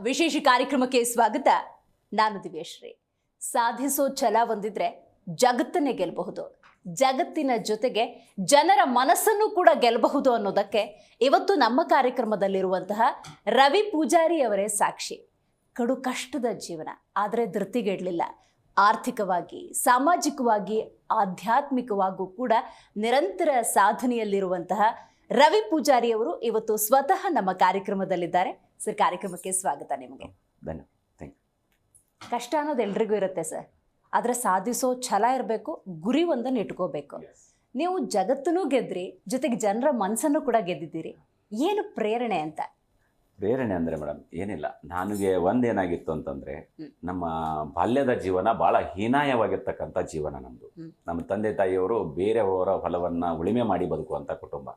ವಿಶೇಷ ಕಾರ್ಯಕ್ರಮಕ್ಕೆ ಸ್ವಾಗತ. ನಾನು ದಿವ್ಯಶ್ರೀ. ಸಾಧಿಸೋ ಛಲ ಹೊಂದಿದ್ರೆ ಜಗತ್ತನ್ನೇ ಗೆಲ್ಲಬಹುದು, ಜಗತ್ತಿನ ಜೊತೆಗೆ ಜನರ ಮನಸ್ಸನ್ನು ಕೂಡ ಗೆಲ್ಲಬಹುದು ಅನ್ನೋದಕ್ಕೆ ಇವತ್ತು ನಮ್ಮ ಕಾರ್ಯಕ್ರಮದಲ್ಲಿರುವಂತಹ ರವಿ ಪೂಜಾರಿ ಅವರೇ ಸಾಕ್ಷಿ. ಕಡು ಕಷ್ಟದ ಜೀವನ, ಆದರೆ ಧೃತಿಗೆಡಲಿಲ್ಲ. ಆರ್ಥಿಕವಾಗಿ, ಸಾಮಾಜಿಕವಾಗಿ, ಆಧ್ಯಾತ್ಮಿಕವಾಗೂ ಕೂಡ ನಿರಂತರ ಸಾಧನೆಯಲ್ಲಿರುವಂತಹ ರವಿ ಪೂಜಾರಿ ಅವರು ಇವತ್ತು ಸ್ವತಃ ನಮ್ಮ ಕಾರ್ಯಕ್ರಮದಲ್ಲಿದ್ದಾರೆ. ಸರ್, ಕಾರ್ಯಕ್ರಮಕ್ಕೆ ಸ್ವಾಗತ. ನಿಮಗೆ ಕಷ್ಟ ಅನ್ನೋದು ಎಲ್ರಿಗೂ ಇರುತ್ತೆ ಸರ್, ಆದರೆ ಸಾಧಿಸೋ ಛಲ ಇರಬೇಕು, ಗುರಿ ಒಂದನ್ನು ಇಟ್ಕೋಬೇಕು. ನೀವು ಜಗತ್ತನ್ನೂ ಗೆದ್ರಿ, ಜೊತೆಗೆ ಜನರ ಮನಸ್ಸನ್ನು ಕೂಡ ಗೆದ್ದಿದ್ದೀರಿ. ಏನು ಪ್ರೇರಣೆ ಅಂತ? ಪ್ರೇರಣೆ ಅಂದರೆ ಮೇಡಮ್ ಏನಿಲ್ಲ, ನನಗೆ ಒಂದೇನಾಗಿತ್ತು ಅಂತಂದರೆ, ನಮ್ಮ ಬಾಲ್ಯದ ಜೀವನ ಭಾಳ ಹೀನಾಯವಾಗಿರ್ತಕ್ಕಂಥ ಜೀವನ ನಮ್ಮದು. ನಮ್ಮ ತಂದೆ ತಾಯಿಯವರು ಬೇರೆಯವರ ಹೊಲವನ್ನು ಉಳಿಮೆ ಮಾಡಿ ಬದುಕುವಂಥ ಕುಟುಂಬ,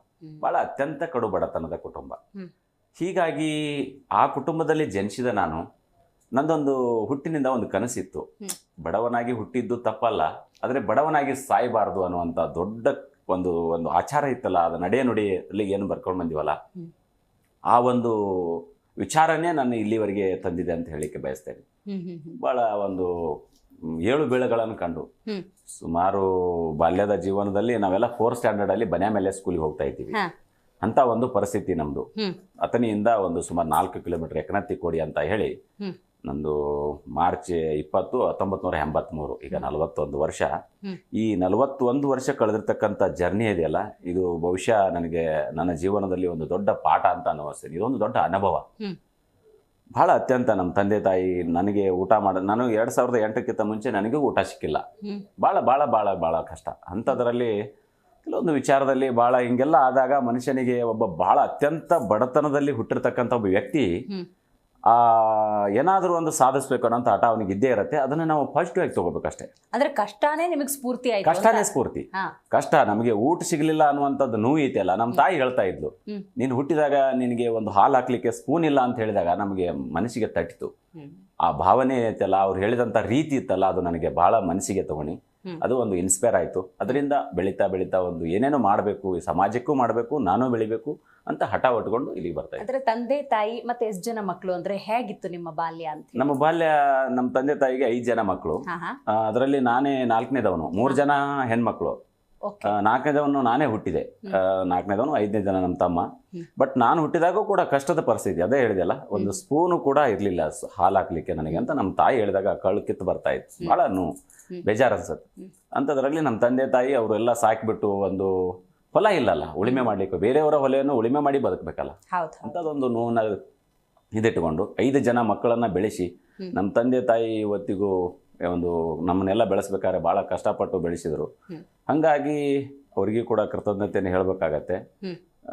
ಭಾಳ ಅತ್ಯಂತ ಕಡು ಬಡತನದ ಕುಟುಂಬ. ಹೀಗಾಗಿ ಆ ಕುಟುಂಬದಲ್ಲಿ ಜನಿಸಿದ ನಾನು, ನಂದೊಂದು ಹುಟ್ಟಿನಿಂದ ಒಂದು ಕನಸಿತ್ತು. ಬಡವನಾಗಿ ಹುಟ್ಟಿದ್ದು ತಪ್ಪಲ್ಲ, ಆದರೆ ಬಡವನಾಗಿ ಸಾಯಬಾರ್ದು ಅನ್ನುವಂಥ ದೊಡ್ಡ ಒಂದು ಒಂದು ಆಚಾರ ಇತ್ತಲ್ಲ, ಅದು ನಡೆ ನುಡಿಯಲ್ಲಿ ಏನು ಬರ್ಕೊಂಡು ಬಂದಿವಲ್ಲ, ಆ ಒಂದು ವಿಚಾರನೇ ನಾನು ಇಲ್ಲಿವರೆಗೆ ತಂದಿದೆ ಅಂತ ಹೇಳಲಿಕ್ಕೆ ಬಯಸ್ತೇನೆ. ಭಾಳ ಒಂದು 7 ಬೀಳಗಳನ್ನು ಕಂಡು ಸುಮಾರು ಬಾಲ್ಯದ ಜೀವನದಲ್ಲಿ ನಾವೆಲ್ಲ 4th ಸ್ಟ್ಯಾಂಡರ್ಡಲ್ಲಿ ಬನ್ಯಾ ಮೇಲೆ ಸ್ಕೂಲಿಗೆ ಹೋಗ್ತಾ ಇದ್ದೀವಿ. ಅಂತ ಒಂದು ಪರಿಸ್ಥಿತಿ ನಮ್ಮದು. ಅಥಣಿಯಿಂದ ಒಂದು ಸುಮಾರು 4 ಕಿಲೋಮೀಟರ್ ಯಕನತ್ತಿ ಕೋಡಿ ಅಂತ ಹೇಳಿ, ನಂದು ಮಾರ್ಚ್ 20, 1983, ಈಗ 41 ವರ್ಷ. ಈ 41 ವರ್ಷ ಕಳೆದಿರ್ತಕ್ಕಂಥ ಜರ್ನಿ ಇದೆಯಲ್ಲ, ಇದು ಬಹುಶಃ ನನಗೆ ನನ್ನ ಜೀವನದಲ್ಲಿ ಒಂದು ದೊಡ್ಡ ಪಾಠ ಅಂತ ಅನ್ನಿಸ್ತೇನೆ. ಇದೊಂದು ದೊಡ್ಡ ಅನುಭವ. ಭಾಳ ಅತ್ಯಂತ ನಮ್ಮ ತಂದೆ ತಾಯಿ ನನಗೆ ಊಟ ನಾನು 2008ಕ್ಕಿಂತ ಮುಂಚೆ ನನಗೂ ಊಟ ಸಿಕ್ಕಿಲ್ಲ. ಭಾಳ ಭಾಳ ಭಾಳ ಭಾಳ ಕಷ್ಟ. ಅಂಥದ್ರಲ್ಲಿ ಕೆಲವೊಂದು ವಿಚಾರದಲ್ಲಿ ಭಾಳ ಹಿಂಗೆಲ್ಲ ಆದಾಗ ಮನುಷ್ಯನಿಗೆ ಒಬ್ಬ ಭಾಳ ಅತ್ಯಂತ ಬಡತನದಲ್ಲಿ ಹುಟ್ಟಿರ್ತಕ್ಕಂಥ ಒಬ್ಬ ವ್ಯಕ್ತಿ ಏನಾದರೂ ಒಂದು ಸಾಧಿಸ್ಬೇಕು ಅನ್ನೋಂಥ ಹಠ ಅವನಿಗೆ ಇದ್ದೇ ಇರುತ್ತೆ. ಅದನ್ನು ನಾವು ಪಾಸಿಟಿವ್ ಆಗಿ ತಗೋಬೇಕಷ್ಟೇ. ಅಂದ್ರೆ ಕಷ್ಟನೇ ನಿಮಗೆ ಸ್ಫೂರ್ತಿ ಆಯ್ತು? ಕಷ್ಟನೇ ಸ್ಫೂರ್ತಿ. ಕಷ್ಟ ನಮಗೆ ಊಟ ಸಿಗಲಿಲ್ಲ ಅನ್ನುವಂಥದ್ದು ನೋವು ಐತೆಲ್ಲ. ನಮ್ಮ ತಾಯಿ ಹೇಳ್ತಾ ಇದ್ಲು, ನೀನು ಹುಟ್ಟಿದಾಗ ನಿನಗೆ ಒಂದು ಹಾಲು ಹಾಕ್ಲಿಕ್ಕೆ ಸ್ಪೂನ್ ಇಲ್ಲ ಅಂತ ಹೇಳಿದಾಗ ನಮಗೆ ಮನಸ್ಸಿಗೆ ತಟ್ಟಿತು. ಆ ಭಾವನೆ ಐತಲ್ಲ, ಅವ್ರು ಹೇಳಿದಂಥ ರೀತಿ ಇತ್ತಲ್ಲ, ಅದು ನನಗೆ ಭಾಳ ಮನಸ್ಸಿಗೆ ತಗೊಂಡು ಅದು ಒಂದು ಇನ್ಸ್ಪೈರ್ ಆಯಿತು. ಅದರಿಂದ ಬೆಳೀತಾ ಬೆಳೀತಾ ಒಂದು ಏನೇನೋ ಮಾಡಬೇಕು, ಈ ಸಮಾಜಕ್ಕೂ ಮಾಡಬೇಕು, ನಾನು ಬೆಳಿಬೇಕು ಅಂತ ಹಠ ಒಟ್ಕೊಂಡು ಇಲ್ಲಿಗೆ ಬರ್ತಾ ಇದ್ದೆ. ಅಂದ್ರೆ ತಂದೆ ತಾಯಿ ಮತ್ತೆ ಎಷ್ಟು ಜನ ಮಕ್ಕಳು, ಅಂದ್ರೆ ಹೇಗಿತ್ತು ನಿಮ್ಮ ಬಾಲ್ಯ ಅಂತ? ನಮ್ಮ ಬಾಲ್ಯ, ನಮ್ಮ ತಂದೆ ತಾಯಿಗೆ 5 ಜನ ಮಕ್ಕಳು. ಅದರಲ್ಲಿ ನಾನೇ 4ನೇದವನು. 3 ಜನ ಹೆಣ್ಮಕ್ಳು, 4ನೇದವನು ನಾನೇ ಹುಟ್ಟಿದೆ. 4ನೇದವನು, 5ನೇ ಜನ ನಮ್ಮ ತಮ್ಮ. ಬಟ್ ನಾನು ಹುಟ್ಟಿದಾಗೂ ಕೂಡ ಕಷ್ಟದ ಪರಿಸ್ಥಿತಿ. ಅದೇ ಹೇಳಿದೆಲ್ಲ, ಒಂದು ಸ್ಪೂನು ಕೂಡ ಇರಲಿಲ್ಲ ಹಾಲು ಹಾಕ್ಲಿಕ್ಕೆ ನನಗೆ ಅಂತ ನಮ್ಮ ತಾಯಿ ಹೇಳಿದಾಗ ಕಳ್ಳು ಕಿತ್ತು ಬರ್ತಾ ಇತ್ತು. ಭಾಳ ಬೇಜಾರು ಅನ್ಸುತ್ತೆ. ಅಂಥದ್ರಲ್ಲಿ ನಮ್ಮ ತಂದೆ ತಾಯಿ ಅವರೆಲ್ಲ ಸಾಕಿಬಿಟ್ಟು, ಒಂದು ಹೊಲ ಇಲ್ಲಲ್ಲ ಉಳಿಮೆ ಮಾಡಲಿಕ್ಕೆ, ಬೇರೆಯವರ ಹೊಲೆಯನ್ನು ಉಳಿಮೆ ಮಾಡಿ ಬದುಕಬೇಕಲ್ಲ, ಅಂಥದ್ದೊಂದು ನೋವನ್ನ ಇದಿಟ್ಟುಕೊಂಡು 5 ಜನ ಮಕ್ಕಳನ್ನು ಬೆಳೆಸಿ, ನಮ್ಮ ತಂದೆ ತಾಯಿ ಇವತ್ತಿಗೂ ಒಂದು ನಮ್ಮನ್ನೆಲ್ಲ ಬೆಳೆಸ್ಬೇಕಾದ್ರೆ ಭಾಳ ಕಷ್ಟಪಟ್ಟು ಬೆಳೆಸಿದರು. ಹಾಗಾಗಿ ಅವರಿಗೂ ಕೂಡ ಕೃತಜ್ಞತೆಯನ್ನು ಹೇಳಬೇಕಾಗತ್ತೆ.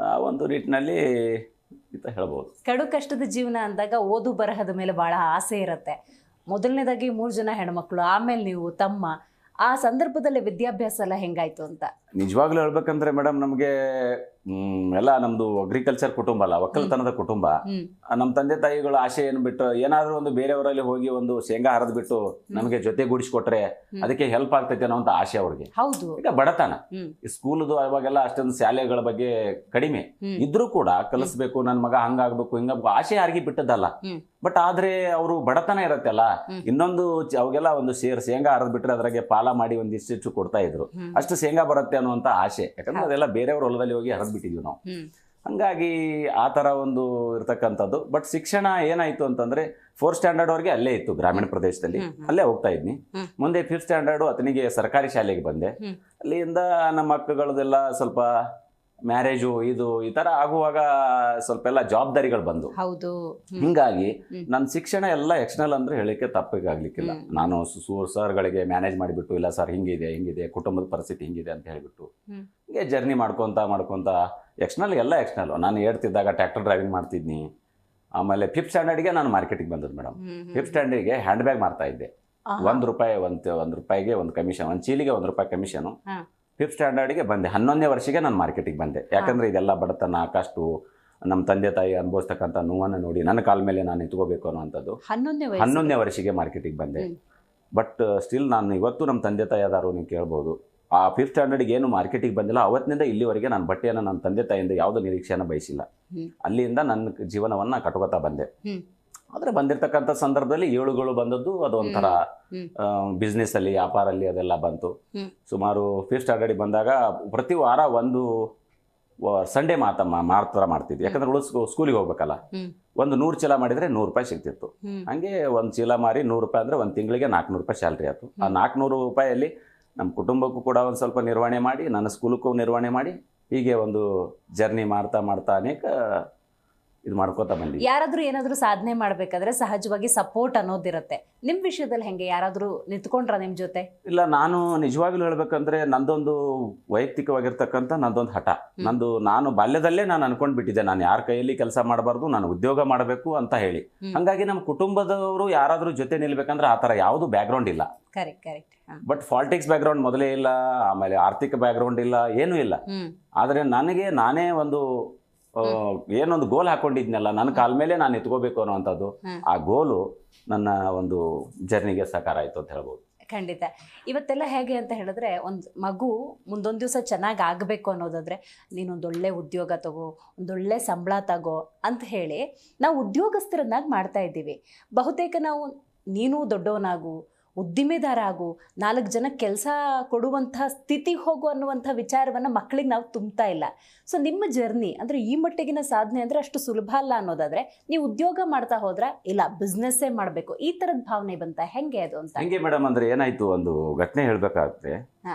ಆ ಒಂದು ನಿಟ್ಟಿನಲ್ಲಿ ಅಂತ ಹೇಳ್ಬೋದು. ಕಡು ಕಷ್ಟದ ಜೀವನ ಅಂದಾಗ ಓದು ಬರಹದ ಮೇಲೆ ಭಾಳ ಆಸೆ ಇರುತ್ತೆ. ಮೊದಲನೇದಾಗಿ 3 ಜನ ಹೆಣ್ಮಕ್ಳು, ಆಮೇಲೆ ನೀವು ತಮ್ಮ. ಆ ಸಂದರ್ಭದಲ್ಲಿ ವಿದ್ಯಾಭ್ಯಾಸ ಎಲ್ಲ ಹೆಂಗಾಯ್ತು ಅಂತ? ನಿಜವಾಗ್ಲೂ ಹೇಳ್ಬೇಕಂದ್ರೆ ಮೇಡಮ್, ನಮಗೆ ಎಲ್ಲ ನಮ್ದು ಅಗ್ರಿಕಲ್ಚರ್ ಕುಟುಂಬ ಅಲ್ಲ, ಒಕ್ಕಲ್ತನದ ಕುಟುಂಬ. ನಮ್ಮ ತಂದೆ ತಾಯಿಗಳ ಆಸೆ ಏನು ಬಿಟ್ಟು, ಏನಾದರೂ ಒಂದು ಬೇರೆಯವರಲ್ಲಿ ಹೋಗಿ ಒಂದು ಶೇಂಗಾ ಹರಿದು ಬಿಟ್ಟು ನಮಗೆ ಜೊತೆ ಗೂಡಿಸ್ಕೊಟ್ರೆ ಅದಕ್ಕೆ ಹೆಲ್ಪ್ ಆಗ್ತೈತೆ ಅನ್ನೋ ಅಂತ ಆಸೆ ಅವ್ರಿಗೆ. ಹೌದು. ಈಗ ಬಡತನ, ಸ್ಕೂಲ್ದು ಅವಾಗೆಲ್ಲ ಅಷ್ಟೊಂದು ಶಾಲೆಗಳ ಬಗ್ಗೆ ಕಡಿಮೆ ಇದ್ರೂ ಕೂಡ ಕಲಿಸ್ಬೇಕು, ನನ್ನ ಮಗ ಹಂಗಾಗ್ಬೇಕು ಹಿಂಗಾಗ್ಬೇಕು ಆಸೆ ಯಾರಿಗೆ ಬಿಟ್ಟದಲ್ಲ. ಬಟ್ ಆದ್ರೆ ಅವರು ಬಡತನ ಇರತ್ತಲ್ಲ, ಇನ್ನೊಂದು ಅವಾಗೆಲ್ಲ ಒಂದು ಶೇಂಗಾ ಹರಿದು ಬಿಟ್ರೆ ಅದ್ರಾಗೆ ಪಾಲ ಮಾಡಿ ಒಂದಿಷ್ಟು ಕೊಡ್ತಾ ಇದ್ರು. ಅಷ್ಟು ಶೇಂಗಾ ಬರುತ್ತೆ ಅನ್ನುವಂತ ಆಸೆ. ಯಾಕಂದ್ರೆ ಅದೆಲ್ಲ ಬೇರೆಯವ್ರ ಹೊಲದಲ್ಲಿ ಹೋಗಿ ಹರಿದು ಬಿಟ್ಟಿದ್ವಿ ನಾವು. ಹಂಗಾಗಿ ಆ ಥರ ಒಂದು ಇರ್ತಕ್ಕಂಥದ್ದು. ಬಟ್ ಶಿಕ್ಷಣ ಏನಾಯ್ತು ಅಂತಂದ್ರೆ 4th ಸ್ಟ್ಯಾಂಡರ್ಡ್ ವರೆಗೆ ಅಲ್ಲೇ ಇತ್ತು, ಗ್ರಾಮೀಣ ಪ್ರದೇಶದಲ್ಲಿ ಅಲ್ಲೇ ಹೋಗ್ತಾ ಇದ್ನಿ. ಮುಂದೆ 5th ಸ್ಟ್ಯಾಂಡರ್ಡು ಅಥಣಿಗೆ ಸರ್ಕಾರಿ ಶಾಲೆಗೆ ಬಂದೆ. ಅಲ್ಲಿಂದ ನಮ್ಮ ಮಕ್ಕಳದೆಲ್ಲ ಸ್ವಲ್ಪ ಮ್ಯಾರೇಜು ಇದು ಈ ಥರ ಆಗುವಾಗ ಸ್ವಲ್ಪ ಎಲ್ಲ ಜವಾಬ್ದಾರಿಗಳು ಬಂದು, ಹಿಂಗಾಗಿ ನನ್ನ ಶಿಕ್ಷಣ ಎಲ್ಲ ಎಕ್ಸ್ಟರ್ನಲ್ ಅಂದ್ರೆ ಹೇಳಿಕೆ ತಪ್ಪಿಗಾಗ್ಲಿಕ್ಕಿಲ್ಲ. ನಾನು ಸರ್ಗಳಿಗೆ ಮ್ಯಾನೇಜ್ ಮಾಡಿಬಿಟ್ಟು, ಇಲ್ಲ ಸರ್ ಹಿಂಗಿದೆ ಕುಟುಂಬದ ಪರಿಸ್ಥಿತಿ ಹಿಂಗಿದೆ ಅಂತ ಹೇಳಿಬಿಟ್ಟು ಹಿಂಗೆ ಜರ್ನಿ ಮಾಡ್ಕೊತ ಎಲ್ಲ ಎಕ್ಸ್ಟರ್ನಲ್. ನಾನು ಹೇಳ್ತಿದ್ದಾಗ ಟ್ರ್ಯಾಕ್ಟರ್ ಡ್ರೈವಿಂಗ್ ಮಾಡ್ತಿದ್ನಿ. ಆಮೇಲೆ 5th ಸ್ಟ್ಯಾಂಡರ್ಡ್ಗೆ ನಾನು ಮಾರ್ಕೆಟಿಗೆ ಬಂದದ್ದು ಮೇಡಮ್. 5th ಸ್ಟ್ಯಾಂಡರ್ಡ್ಗೆ ಹ್ಯಾಂಡ್ ಬ್ಯಾಗ್ ಮಾಡ್ತಾ ಇದ್ದೆ. $1 ರೂಪಾಯಿಗೆ ಒಂದು ಕಮಿಷನ್, ಒಂದು ಚೀಲಿಗೆ $1 ಕಮಿಷನು. 5th ಸ್ಟ್ಯಾಂಡರ್ಡ್ಗೆ ಬಂದೆ. 11ನೇ ವರ್ಷಕ್ಕೆ ನಾನು ಮಾರ್ಕೆಟಿಗೆ ಬಂದೆ. ಯಾಕಂದರೆ ಇದೆಲ್ಲ ಬಡತನ, ಕಷ್ಟು, ನಮ್ಮ ತಂದೆ ತಾಯಿ ಅನುಭವಿಸ್ತಕ್ಕಂಥ ನೋವನ್ನು ನೋಡಿ ನನ್ನ ಕಾಲ ಮೇಲೆ ನಾನು ನಿಂತ್ಕೋಬೇಕು ಅನ್ನೋವಂಥದ್ದು 11ನೇ ವರ್ಷಕ್ಕೆ ಮಾರ್ಕೆಟಿಗೆ ಬಂದೆ. ಬಟ್ ಸ್ಟಿಲ್ ನಾನು ಇವತ್ತು ನಮ್ಮ ತಂದೆ ತಾಯಿ ಆದಾರು ನೀವು ಕೇಳ್ಬೋದು, ಆ 5th ಸ್ಟ್ಯಾಂಡರ್ಡ್ಗೆ ಏನು ಮಾರ್ಕೆಟಿಗೆ ಬಂದಿಲ್ಲ, ಅವತ್ತಿನಿಂದ ಇಲ್ಲಿವರೆಗೆ ನಾನು ಬಟ್ಟೆಯನ್ನು ನನ್ನ ತಂದೆ ತಾಯಿಯಿಂದ ಯಾವುದೋ ನಿರೀಕ್ಷೆಯನ್ನು ಬಯಸಿಲ್ಲ. ಅಲ್ಲಿಂದ ನನ್ನ ಜೀವನವನ್ನು ಕಟ್ಕೋತಾ ಬಂದೆ. ಆದರೆ ಬಂದಿರತಕ್ಕಂಥ ಸಂದರ್ಭದಲ್ಲಿ ಏಳುಗಳು ಬಂದದ್ದು ಅದು ಒಂಥರ ಬಿಸ್ನೆಸ್ ಅಲ್ಲಿ ವ್ಯಾಪಾರಲ್ಲಿ ಅದೆಲ್ಲ ಬಂತು. ಸುಮಾರು ಫಿಫ್ತ್ ಸ್ಟ್ಯಾಂಡರ್ಡ್ ಬಂದಾಗ ಪ್ರತಿ ವಾರ ಒಂದು ಸಂಡೇ ಮಾತ್ರ ಮಾಡ್ತಿದ್ವಿ, ಯಾಕಂದ್ರೆ ಸ್ಕೂಲಿಗೆ ಹೋಗ್ಬೇಕಲ್ಲ. ಒಂದು 100 ಚೀಲ ಮಾಡಿದ್ರೆ 100 ರೂಪಾಯಿ ಸಿಗ್ತಿತ್ತು. ಹಂಗೆ ಒಂದು ಚೀಲ ಮಾರಿ 100 ರೂಪಾಯಿ ಅಂದ್ರೆ ಒಂದು ತಿಂಗಳಿಗೆ 400 ರೂಪಾಯಿ ಸ್ಯಾಲ್ರಿ ಆಯ್ತು. ಆ 400 ರೂಪಾಯಲ್ಲಿ ನಮ್ಮ ಕುಟುಂಬಕ್ಕೂ ಕೂಡ ಒಂದು ಸ್ವಲ್ಪ ನಿರ್ವಹಣೆ ಮಾಡಿ, ನನ್ನ ಸ್ಕೂಲಕ್ಕೂ ನಿರ್ವಹಣೆ ಮಾಡಿ, ಹೀಗೆ ಒಂದು ಜರ್ನಿ ಮಾಡ್ತಾ ಅನೇಕ ಇದು ಮಾಡ್ಕೋತಾ ಬಂದಿದ್ವಿ. ಯಾರಾದ್ರೂ ಏನಾದ್ರೂ ಸಾಧನೆ ಮಾಡ್ಬೇಕಾದ್ರೆ ಸಹಜವಾಗಿ ಸಪೋರ್ಟ್ ಅನ್ನೋದಿರುತ್ತೆ. ನಿಮ್ ವಿಷಯದಲ್ಲಿ ಹೆಂಗೆ, ಯಾರಾದ್ರೂ ನಿಂತ್ಕೊಂಡ್ರ ನಿಮ್ ಜೊತೆ? ಇಲ್ಲ, ನಾನು ನಿಜವಾಗ್ಲೂ ಹೇಳ್ಬೇಕಂದ್ರೆ ನಂದೊಂದು ವೈಯಕ್ತಿಕವಾಗಿರ್ತಕ್ಕಂಥ ನಂದೊಂದು ಹಠ. ನಾನು ಬಾಲ್ಯದಲ್ಲೇ ನಾನು ಅನ್ಕೊಂಡ್ಬಿಟ್ಟಿದ್ದೆ, ನಾನು ಯಾರ ಕೈಯಲ್ಲಿ ಕೆಲಸ ಮಾಡಬಾರ್ದು, ನಾನು ಉದ್ಯೋಗ ಮಾಡಬೇಕು ಅಂತ ಹೇಳಿ. ಹಂಗಾಗಿ ನಮ್ಮ ಕುಟುಂಬದವರು ಯಾರಾದ್ರೂ ಜೊತೆ ನಿಲ್ಬೇಕಂದ್ರೆ ಆ ಥರ ಯಾವುದು ಬ್ಯಾಕ್ಗ್ರೌಂಡ್ ಇಲ್ಲ. ಕರೆಕ್ಟ್. ಬಟ್ ಪಾಲಿಟಿಕ್ಸ್ ಬ್ಯಾಕ್ಗ್ರೌಂಡ್ ಮೊದಲೇ ಇಲ್ಲ, ಆಮೇಲೆ ಆರ್ಥಿಕ ಬ್ಯಾಕ್ಗ್ರೌಂಡ್ ಇಲ್ಲ, ಏನೂ ಇಲ್ಲ. ಆದರೆ ನಾನೇ ಏನೊಂದು ಗೋಲ್ ಹಾಕೊಂಡಿದ್ನಲ್ಲ, ನನ್ನ ಕಾಲ ಮೇಲೆ ನಾನು ಎತ್ಕೋಬೇಕು ಅನ್ನೋವಂಥದ್ದು, ಆ ಗೋಲು ನನ್ನ ಒಂದು ಜರ್ನಿಗೆ ಸಹಕಾರ ಆಯಿತು ಅಂತ ಹೇಳ್ಬೋದು. ಖಂಡಿತ. ಇವತ್ತೆಲ್ಲ ಹೇಗೆ ಅಂತ ಹೇಳಿದ್ರೆ, ಒಂದು ಮಗು ಮುಂದೊಂದು ದಿವಸ ಚೆನ್ನಾಗಿ ಆಗಬೇಕು ಅನ್ನೋದಾದರೆ ನೀನೊಂದೊಳ್ಳೆ ಉದ್ಯೋಗ ತಗೋ, ಒಂದೊಳ್ಳೆ ಸಂಬಳ ತಗೋ ಅಂತ ಹೇಳಿ ನಾವು ಉದ್ಯೋಗಸ್ಥರನ್ನಾಗಿ ಮಾಡ್ತಾ ಇದ್ದೀವಿ. ಬಹುತೇಕ ನಾವು ನೀನು ದೊಡ್ಡವನಾಗು, ಉದ್ದಿಮೆದಾರ ಆಗು, 4 ಜನಕ್ಕೆ ಕೆಲಸ ಕೊಡುವಂಥ ಸ್ಥಿತಿಗೆ ಹೋಗು ಅನ್ನುವಂಥ ವಿಚಾರವನ್ನು ಮಕ್ಕಳಿಗೆ ನಾವು ತುಂಬ್ತಾ ಇಲ್ಲ. ಸೊ ನಿಮ್ಮ ಜರ್ನಿ ಅಂದರೆ ಈ ಮಟ್ಟಿಗಿನ ಸಾಧನೆ ಅಂದರೆ ಅಷ್ಟು ಸುಲಭ ಅಲ್ಲ ಅನ್ನೋದಾದರೆ, ನೀವು ಉದ್ಯೋಗ ಮಾಡ್ತಾ ಹೋದ್ರೆ ಇಲ್ಲ ಬಿಸ್ನೆಸ್ಸೇ ಮಾಡಬೇಕು, ಈ ಥರದ ಭಾವನೆ ಬಂತ ಹೆಂಗೆ ಅದು ಅಂತ? ಹೆಂಗೆ ಮೇಡಮ್ ಅಂದರೆ ಏನಾಯಿತು, ಒಂದು ಘಟನೆ ಹೇಳಬೇಕಾಗುತ್ತೆ.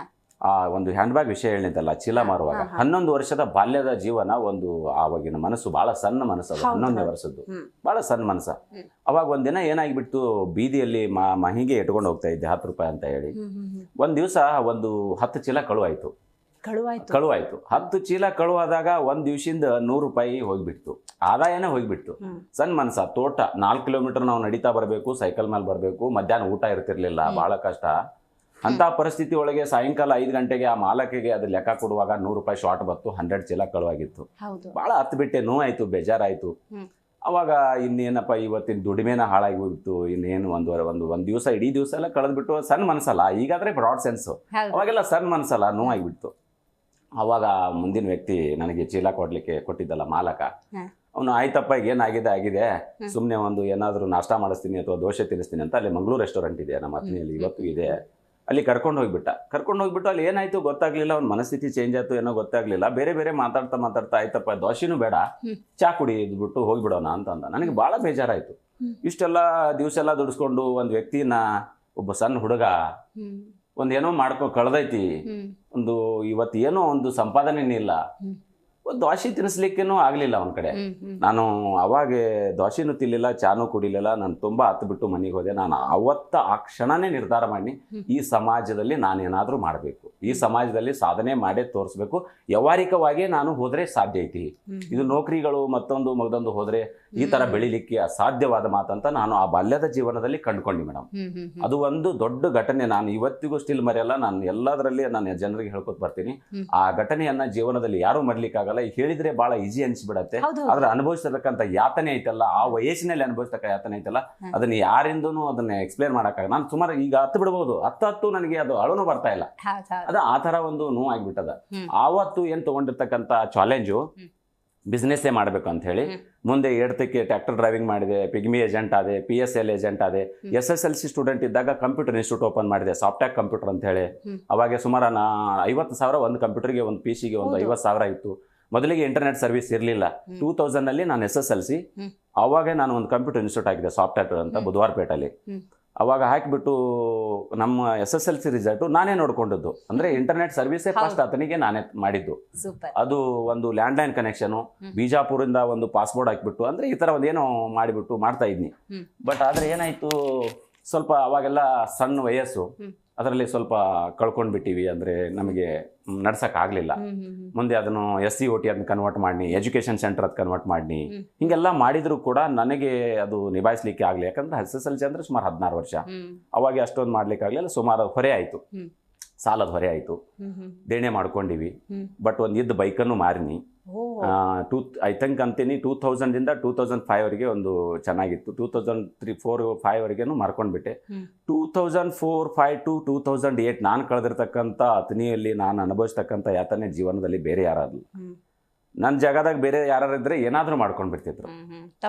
ಆ ಒಂದು ಹ್ಯಾಂಡ್ ಬ್ಯಾಗ್ ವಿಷಯ ಹೇಳಿದ್ದಲ್ಲ, ಚೀಲ ಮಾರುವಾಗ 11 ವರ್ಷದ ಬಾಲ್ಯದ ಜೀವನ, ಒಂದು ಆವಾಗಿನ ಮನಸ್ಸು ಬಹಳ ಸಣ್ಣ ಮನಸ್ಸು, ಅದು 11ನೇ ವರ್ಷದ್ದು ಬಹಳ ಸಣ್ಣ ಮನಸ್ಸು. ಅವಾಗ ಒಂದಿನ ಏನಾಗಿಬಿಟ್ಟು, ಬೀದಿಯಲ್ಲಿ ಮಹಿಗೆ ಇಟ್ಕೊಂಡು ಹೋಗ್ತಾ ಇದ್ದೆ 10 ರೂಪಾಯಿ ಅಂತ ಹೇಳಿ. ಒಂದು ದಿವಸ ಒಂದು 10 ಚೀಲ ಕಳುವಾಯ್ತು. 10 ಚೀಲ ಕಳುವಾದಾಗ ಒಂದು ದಿವಸದಿಂದ 100 ರೂಪಾಯಿ ಹೋಗ್ಬಿಡ್ತು, ಆದಾಯನೇ ಹೋಗ್ಬಿಡ್ತು. ಸಣ್ಣ ಮನಸ್ಸ, ತೋಟ 4 ಕಿಲೋಮೀಟರ್ ನಾವು ನಡೀತಾ ಬರಬೇಕು, ಸೈಕಲ್ ಮೇಲೆ ಬರಬೇಕು, ಮಧ್ಯಾಹ್ನ ಊಟ ಇರ್ತಿರ್ಲಿಲ್ಲ, ಬಹಳ ಕಷ್ಟ. ಅಂತ ಪರಿಸ್ಥಿತಿ ಒಳಗೆ ಸಾಯಂಕಾಲ 5 ಗಂಟೆಗೆ ಆ ಮಾಲಕಿಗೆ ಅದು ಲೆಕ್ಕ ಕೊಡುವಾಗ 100 ರೂಪಾಯಿ ಶಾರ್ಟ್ ಬಂತು, 100 ಚೀಲ ಕಳುವಾಗಿತ್ತು. ಬಹಳ ಹತ್ಬಿಟ್ಟೆ, ನೋವಾಯ್ತು, ಬೇಜಾರಾಯ್ತು. ಅವಾಗ ಇನ್ನೇನಪ್ಪ, ಇವತ್ತಿನ ದುಡಿಮೆನ ಹಾಳಾಗಿ ಹೋಗ್ಬಿಟ್ಟು, ಇನ್ನೇನು ಒಂದು ದಿವಸ ಇಡೀ ದಿವಸ ಎಲ್ಲ ಕಳೆದ್ಬಿಟ್ಟು. ಸಣ್ಣ ಮನಸ್ಸಲ್ಲ, ಈಗಾದ್ರೆ ಬ್ರಾಡ್ ಸೆನ್ಸ್, ಅವಾಗೆಲ್ಲ ಸಣ್ಣ ಮನಸ್ಸಲ್ಲ, ನೋವಾಗಿಬಿಡ್ತು. ಅವಾಗ ಮುಂದಿನ ವ್ಯಕ್ತಿ ನನಗೆ ಚೀಲ ಕೊಟ್ಟಿದ್ದಲ್ಲ ಮಾಲಕ, ಅವನು ಆಯ್ತಪ್ಪ ಏನಾಗಿದೆ ಸುಮ್ಮನೆ ಒಂದು ಏನಾದರೂ ನಾಷ್ಟ ಮಾಡಿಸ್ತೀನಿ ಅಥವಾ ದೋಸೆ ತಿನ್ನಿಸ್ತೀನಿ ಅಂತ, ಅಲ್ಲಿ ಮಂಗಳೂರು ರೆಸ್ಟೋರೆಂಟ್ ಇದೆ ನಮ್ಮ ಹತ್ತಿನಲ್ಲಿ, ಇವತ್ತು ಇದೆ. ಅಲ್ಲಿ ಕರ್ಕೊಂಡು ಹೋಗ್ಬಿಟ್ಟು ಅಲ್ಲಿ ಏನಾಯ್ತು ಗೊತ್ತಾಗ್ಲಿಲ್ಲ, ಅವ್ನ ಮನಸ್ಥಿತಿ ಚೇಂಜ್ ಆಯ್ತು ಏನೋ ಗೊತ್ತಾಗ್ಲಿಲ್ಲ. ಬೇರೆ ಮಾತಾಡ್ತಾ ಆಯ್ತಪ್ಪ ದೋಸೆನೂ ಬೇಡ, ಚಾ ಕುಡಿ ಇದ್ಬಿಟ್ಟು ಹೋಗ್ಬಿಡೋಣ ಅಂತ ಅಂದ. ನನಗೆ ಭಾಳ ಬೇಜಾರಾಯ್ತು. ಇಷ್ಟೆಲ್ಲ ದಿವಸ ಎಲ್ಲ ದುಡಿಸ್ಕೊಂಡು ಒಂದು ವ್ಯಕ್ತಿನ, ಒಬ್ಬ ಸಣ್ಣ ಹುಡುಗ ಒಂದೇನೋ ಕಳ್ದೈತಿ, ಒಂದು ಇವತ್ತು ಏನೋ ಒಂದು ಸಂಪಾದನೆ ಇಲ್ಲ, ಒಂದು ದೋಸೆ ತಿನ್ನಿಸ್ಲಿಕ್ಕೇನೂ ಆಗಲಿಲ್ಲ ಅವನ ಕಡೆ. ನಾನು ಅವಾಗ ದೋಸೆನೂ ತಿನ್ನಲಿಲ್ಲ, ಚಾನೂ ಕುಡಿಲಿಲ್ಲ. ನಾನು ತುಂಬ ಹತ್ತು ಮನೆಗೆ ಹೋದೆ. ನಾನು ಆ ಕ್ಷಣನೇ ನಿರ್ಧಾರ ಮಾಡಿ, ಈ ಸಮಾಜದಲ್ಲಿ ನಾನೇನಾದರೂ ಮಾಡಬೇಕು, ಈ ಸಮಾಜದಲ್ಲಿ ಸಾಧನೆ ಮಾಡೇ ತೋರಿಸ್ಬೇಕು. ವ್ಯವಹಾರಿಕವಾಗಿ ನಾನು ಹೋದರೆ ಸಾಧ್ಯ ಐತಿ, ಇದು ನೌಕರಿಗಳು ಮತ್ತೊಂದು ಹೋದರೆ ಈ ಥರ ಬೆಳಿಲಿಕ್ಕೆ ಅಸಾಧ್ಯವಾದ ಮಾತಂತ ನಾನು ಆ ಬಾಲ್ಯದ ಜೀವನದಲ್ಲಿ ಕಂಡುಕೊಂಡಿ ಮೇಡಮ್. ಅದು ಒಂದು ದೊಡ್ಡ ಘಟನೆ, ನಾನು ಇವತ್ತಿಗೂ ಸ್ಟಿಲ್ ಮರೆಯಲ್ಲ. ನಾನು ಎಲ್ಲದರಲ್ಲಿ ನಾನು ಜನರಿಗೆ ಹೇಳ್ಕೊತ ಬರ್ತೀನಿ. ಆ ಘಟನೆಯನ್ನ ಜೀವನದಲ್ಲಿ ಯಾರೂ ಮರಿಲಿಕ್ಕಾಗಲ್ಲ. ಹೇಳಿದ್ರೆ ಬಹಳ ಈಜಿ ಅನ್ಸ್ಬಿಡತ್ತೆ, ಆದ್ರೆ ಅನುಭವಿಸಿರ್ತಕ್ಕಂಥ ಯಾತನೆ ಐತಲ್ಲ, ಆ ವಯಸ್ಸಿನಲ್ಲಿ ಅನುಭವಿಸ್ತಕ್ಕ ಯಾತನೆ ಐತಲ್ಲ, ಅದನ್ನ ಯಾರಿಂದನೂ ಅದನ್ನ ಎಕ್ಸ್ಪ್ಲೇನ್ ಮಾಡಕ್ಕಾಗ. ನಾನು ಸುಮಾರು ಈಗ ಹತ್ತು ಬಿಡ್ಬೋದು, ಹತ್ತು ನನಗೆ ಅದು ಅಳುನು ಬರ್ತಾ ಇಲ್ಲ. ಅದು ಆ ತರ ಒಂದು ನೋವು ಆಗ್ಬಿಟ್ಟದ. ಆವತ್ತು ಏನ್ ತಗೊಂಡಿರ್ತಕ್ಕಂಥ ಚಾಲೆಂಜು ಬಿಸ್ನೆಸ್ಸೇ ಮಾಡಬೇಕು ಅಂತ ಹೇಳಿ, ಮುಂದೆ ಎಡ್ತಕ್ಕೆ ಟ್ರ್ಯಾಕ್ಟರ್ ಡ್ರೈವಿಂಗ್ ಮಾಡಿದೆ, ಪಿಗ್ಮಿ ಏಜೆಂಟ್ ಆದೆ, PSL ಏಜೆಂಟ್ ಆದೆ. SSLC ಸ್ಟೂಡೆಂಟ್ ಇದ್ದಾಗ ಕಂಪ್ಯೂಟರ್ ಇನ್ಸ್ಟಿಟ್ಯೂಟ್ ಓಪನ್ ಮಾಡಿದೆ, ಸಾಫ್ಟ್ಯಾಕ್ ಕಂಪ್ಯೂಟರ್ ಅಂತ ಹೇಳಿ. ಅವಾಗ ಸುಮಾರು 50,000 ಒಂದು ಕಂಪ್ಯೂಟರ್ಗೆ, ಒಂದು PC-ಗೆ ಒಂದು 50,000 ಇತ್ತು. ಮೊದಲಿಗೆ ಇಂಟರ್ನೆಟ್ ಸರ್ವಿಸ್ ಇರಲಿಲ್ಲ. 2000ನಲ್ಲಿ ನಾನು SSLC, ಅವಾಗ ನಾನು ಒಂದು ಕಂಪ್ಯೂಟರ್ ಇನ್ಸ್ಟಿಟ್ಯೂಟ್ ಹಾಕಿದೆ, ಸಾಫ್ಟ್ಯಾಕ್ ಅಂತ ಬುಧವಾರಪೇಟಲ್ಲಿ. ಅವಾಗ ಹಾಕಿಬಿಟ್ಟು ನಮ್ಮ SSLC ರಿಸಲ್ಟು ನಾನೇ ನೋಡ್ಕೊಂಡದ್ದು. ಅಂದರೆ ಇಂಟರ್ನೆಟ್ ಸರ್ವಿಸೇ ಫಸ್ಟ್ ಆತನಿಗೆ ನಾನೇ ಮಾಡಿದ್ದು. ಅದು ಒಂದು ಲ್ಯಾಂಡ್ಲೈನ್ ಕನೆಕ್ಷನು, ಬಿಜಾಪುರಿಂದ ಒಂದು ಪಾಸ್ಪೋರ್ಟ್ ಹಾಕಿಬಿಟ್ಟು, ಅಂದರೆ ಈ ಥರ ಒಂದೇನೋ ಮಾಡಿಬಿಟ್ಟು ಮಾಡ್ತಾ ಇದ್ನಿ. ಬಟ್ ಆದರೆ ಏನಾಯಿತು, ಸ್ವಲ್ಪ ಅವಾಗೆಲ್ಲ ಸಣ್ಣ ವಯಸ್ಸು, ಅದರಲ್ಲಿ ಸ್ವಲ್ಪ ಕಳ್ಕೊಂಡ್ಬಿಟ್ಟಿವಿ. ಅಂದರೆ ನಮಗೆ ನಡ್ಸೋಕ್ಕಾಗಲಿಲ್ಲ. ಮುಂದೆ ಅದನ್ನು SCOT ಅದನ್ನ ಕನ್ವರ್ಟ್ ಮಾಡಿ, ಎಜುಕೇಷನ್ ಸೆಂಟರ್ ಅದು ಕನ್ವರ್ಟ್ ಮಾಡಿ, ಹಿಂಗೆಲ್ಲ ಮಾಡಿದ್ರು ಕೂಡ ನನಗೆ ಅದು ನಿಭಾಯಿಸ್ಲಿಕ್ಕೆ ಆಗಲಿ. ಯಾಕಂದ್ರೆ SSLC ಅಂದರೆ ಸುಮಾರು 16 ವರ್ಷ. ಅವಾಗ ಅಷ್ಟೊಂದು ಮಾಡ್ಲಿಕ್ಕೆ ಆಗಲಿಲ್ಲ. ಸುಮಾರು ಹೊರೆ ಆಯಿತು, ಸಾಲದ ಹೊರೆ ಆಯಿತು, ದೇಣೆ ಮಾಡ್ಕೊಂಡಿವಿ. ಬಟ್ ಒಂದು ಇದ್ದ ಬೈಕನ್ನು ಮಾರಿನಿ. ಐ ಥಿಂಕ್ ಅಂತೀನಿ 2000ದಿಂದ 2005ವರೆಗೆ ಒಂದು ಚೆನ್ನಾಗಿತ್ತು. 2003, 4, 5ವರೆಗೇನು ಮಾರ್ಕೊಂಡ್ಬಿಟ್ಟೆ. 2004, 5 to 2008 ನಾನು ಕಳೆದಿರ್ತಕ್ಕಂಥ ಅತನಿಯಲ್ಲಿ ನಾನು ಅನುಭವಿಸ್ತಕ್ಕಂಥ ಯಾತನೆ ಜೀವನದಲ್ಲಿ ಬೇರೆ ಯಾರಾಗಲಿ. ನನ್ನ ಜಾಗದಾಗ ಬೇರೆ ಯಾರು ಇದ್ರೆ ಏನಾದ್ರೂ ಮಾಡ್ಕೊಂಡ್ ಬಿಡ್ತಿದ್ರು.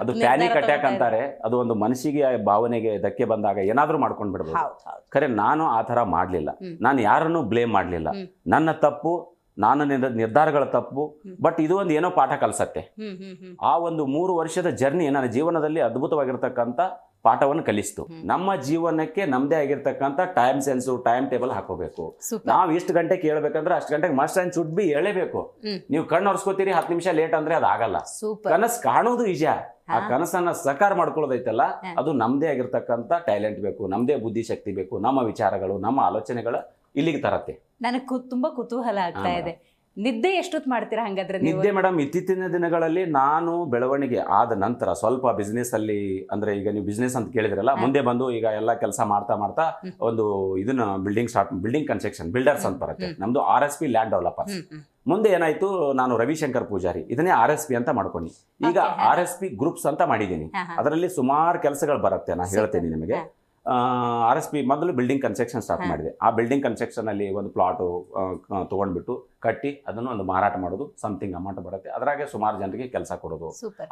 ಅದು ಪ್ಯಾನಿಕ್ ಅಟ್ಯಾಕ್ ಅಂತಾರೆ. ಅದು ಒಂದು ಮನಸ್ಸಿಗೆ ಭಾವನೆಗೆ ಧಕ್ಕೆ ಬಂದಾಗ ಏನಾದ್ರೂ ಮಾಡ್ಕೊಂಡ್ ಬಿಡ್ಬೋದು. ಖರೆ ನಾನು ಆ ಥರ ಮಾಡ್ಲಿಲ್ಲ. ನಾನು ಯಾರನ್ನು ಬ್ಲೇಮ್ ಮಾಡ್ಲಿಲ್ಲ. ನನ್ನ ತಪ್ಪು, ನಾನು ನಿರ್ಧಾರಗಳ ತಪ್ಪು. ಬಟ್ ಇದು ಒಂದು ಏನೋ ಪಾಠ ಕಲಿಸತ್ತೆ. ಆ ಒಂದು 3 ವರ್ಷದ ಜರ್ನಿ ನನ್ನ ಜೀವನದಲ್ಲಿ ಅದ್ಭುತವಾಗಿರ್ತಕ್ಕಂಥ ಪಾಠವನ್ನು ಕಲಿಸ್ತು. ನಮ್ಮ ಜೀವನಕ್ಕೆ ನಮ್ದೇ ಆಗಿರ್ತಕ್ಕಂಥ ಟೈಮ್ ಸೆನ್ಸು, ಟೈಮ್ ಟೇಬಲ್ ಹಾಕೋಬೇಕು. ನಾವ್ ಇಷ್ಟು ಗಂಟೆ ಕೇಳ್ಬೇಕಂದ್ರೆ ಅಷ್ಟು ಗಂಟೆಗೆ ಮಸ್ಟ್ ಅಂಡ್ ಶುಡ್ ಬಿ ಹೇಳಬೇಕು. ನೀವು ಕಣ್ಣು ಒರೆಸ್ಕೋತೀರಿ 10 ನಿಮಿಷ ಲೇಟ್ ಅಂದ್ರೆ ಅದಾಗಲ್ಲ. ಕನಸು ಕಾಣೋದು ನಿಜ, ಆ ಕನಸನ್ನ ಸಕಾರ ಮಾಡ್ಕೊಳ್ಳೋದೈತಲ್ಲ, ಅದು ನಮ್ದೇ ಆಗಿರ್ತಕ್ಕಂಥ ಟ್ಯಾಲೆಂಟ್ ಬೇಕು, ನಮ್ದೇ ಬುದ್ಧಿಶಕ್ತಿ ಬೇಕು, ನಮ್ಮ ವಿಚಾರಗಳು, ನಮ್ಮ ಆಲೋಚನೆಗಳ ಇಲ್ಲಿಗೆ ತರತ್ತೆ. ನನಗೆ ತುಂಬಾ ಕುತೂಹಲ ಆಗ್ತಾ ಇದೆ. ನಿದ್ದೆ ಎಷ್ಟೊತ್ತು ಮಾಡ್ತೀರಾ ಹಂಗಾದ್ರೆ? ನಿದ್ದೆ ಮೇಡಮ್, ಇತ್ತೀಚಿನ ದಿನಗಳಲ್ಲಿ ನಾನು ಬೆಳವಣಿಗೆ ಆದ ನಂತರ ಸ್ವಲ್ಪ ಬಿಸ್ನೆಸ್ ಅಲ್ಲಿ, ಅಂದ್ರೆ ಈಗ ನೀವು ಬಿಸ್ನೆಸ್ ಅಂತ ಕೇಳಿದ್ರಲ್ಲ, ಮುಂದೆ ಬಂದು ಈಗ ಎಲ್ಲ ಕೆಲಸ ಮಾಡ್ತಾ ಮಾಡ್ತಾ ಒಂದು ಇದನ್ನ ಬಿಲ್ಡಿಂಗ್ ಕನ್ಸ್ಟ್ರಕ್ಷನ್ ಬಿಲ್ಡರ್ಸ್ ಅಂತ ಬರುತ್ತೆ. ನಮ್ದು RSP ಲ್ಯಾಂಡ್ ಡೆವಲಪರ್ಸ್. ಮುಂದೆ ಏನಾಯ್ತು, ನಾನು ರವಿಶಂಕರ್ ಪೂಜಾರಿ ಇದನ್ನೇ RSP ಅಂತ ಮಾಡ್ಕೊಂಡು ಈಗ RSP ಗ್ರೂಪ್ಸ್ ಅಂತ ಮಾಡಿದ್ದೀನಿ. ಅದರಲ್ಲಿ ಸುಮಾರು ಕೆಲಸಗಳು ಬರುತ್ತೆ. ನಾನು ಹೇಳ್ತೀನಿ ನಿಮಗೆ. RSP ಮೊದಲು ಬಿಲ್ಡಿಂಗ್ ಕನ್ಸ್ಟ್ರಕ್ಷನ್ ಸ್ಟಾರ್ಟ್ ಮಾಡಿದೆ. ಆ ಬಿಲ್ಡಿಂಗ್ ಕನ್ಸ್ಟ್ರಕ್ಷನ್ ಅಲ್ಲಿ ಒಂದು ಪ್ಲಾಟು ತಗೊಂಡ್ಬಿಟ್ಟು ಕಟ್ಟಿ ಅದನ್ನು ಒಂದು ಮಾರಾಟ ಮಾಡೋದು, ಸಮಥಿಂಗ್ ಅಮೌಂಟ್ ಬರುತ್ತೆ. ಅದ್ರಾಗೆ ಸುಮಾರು ಜನರಿಗೆ ಕೆಲಸ ಕೊಡೋದು.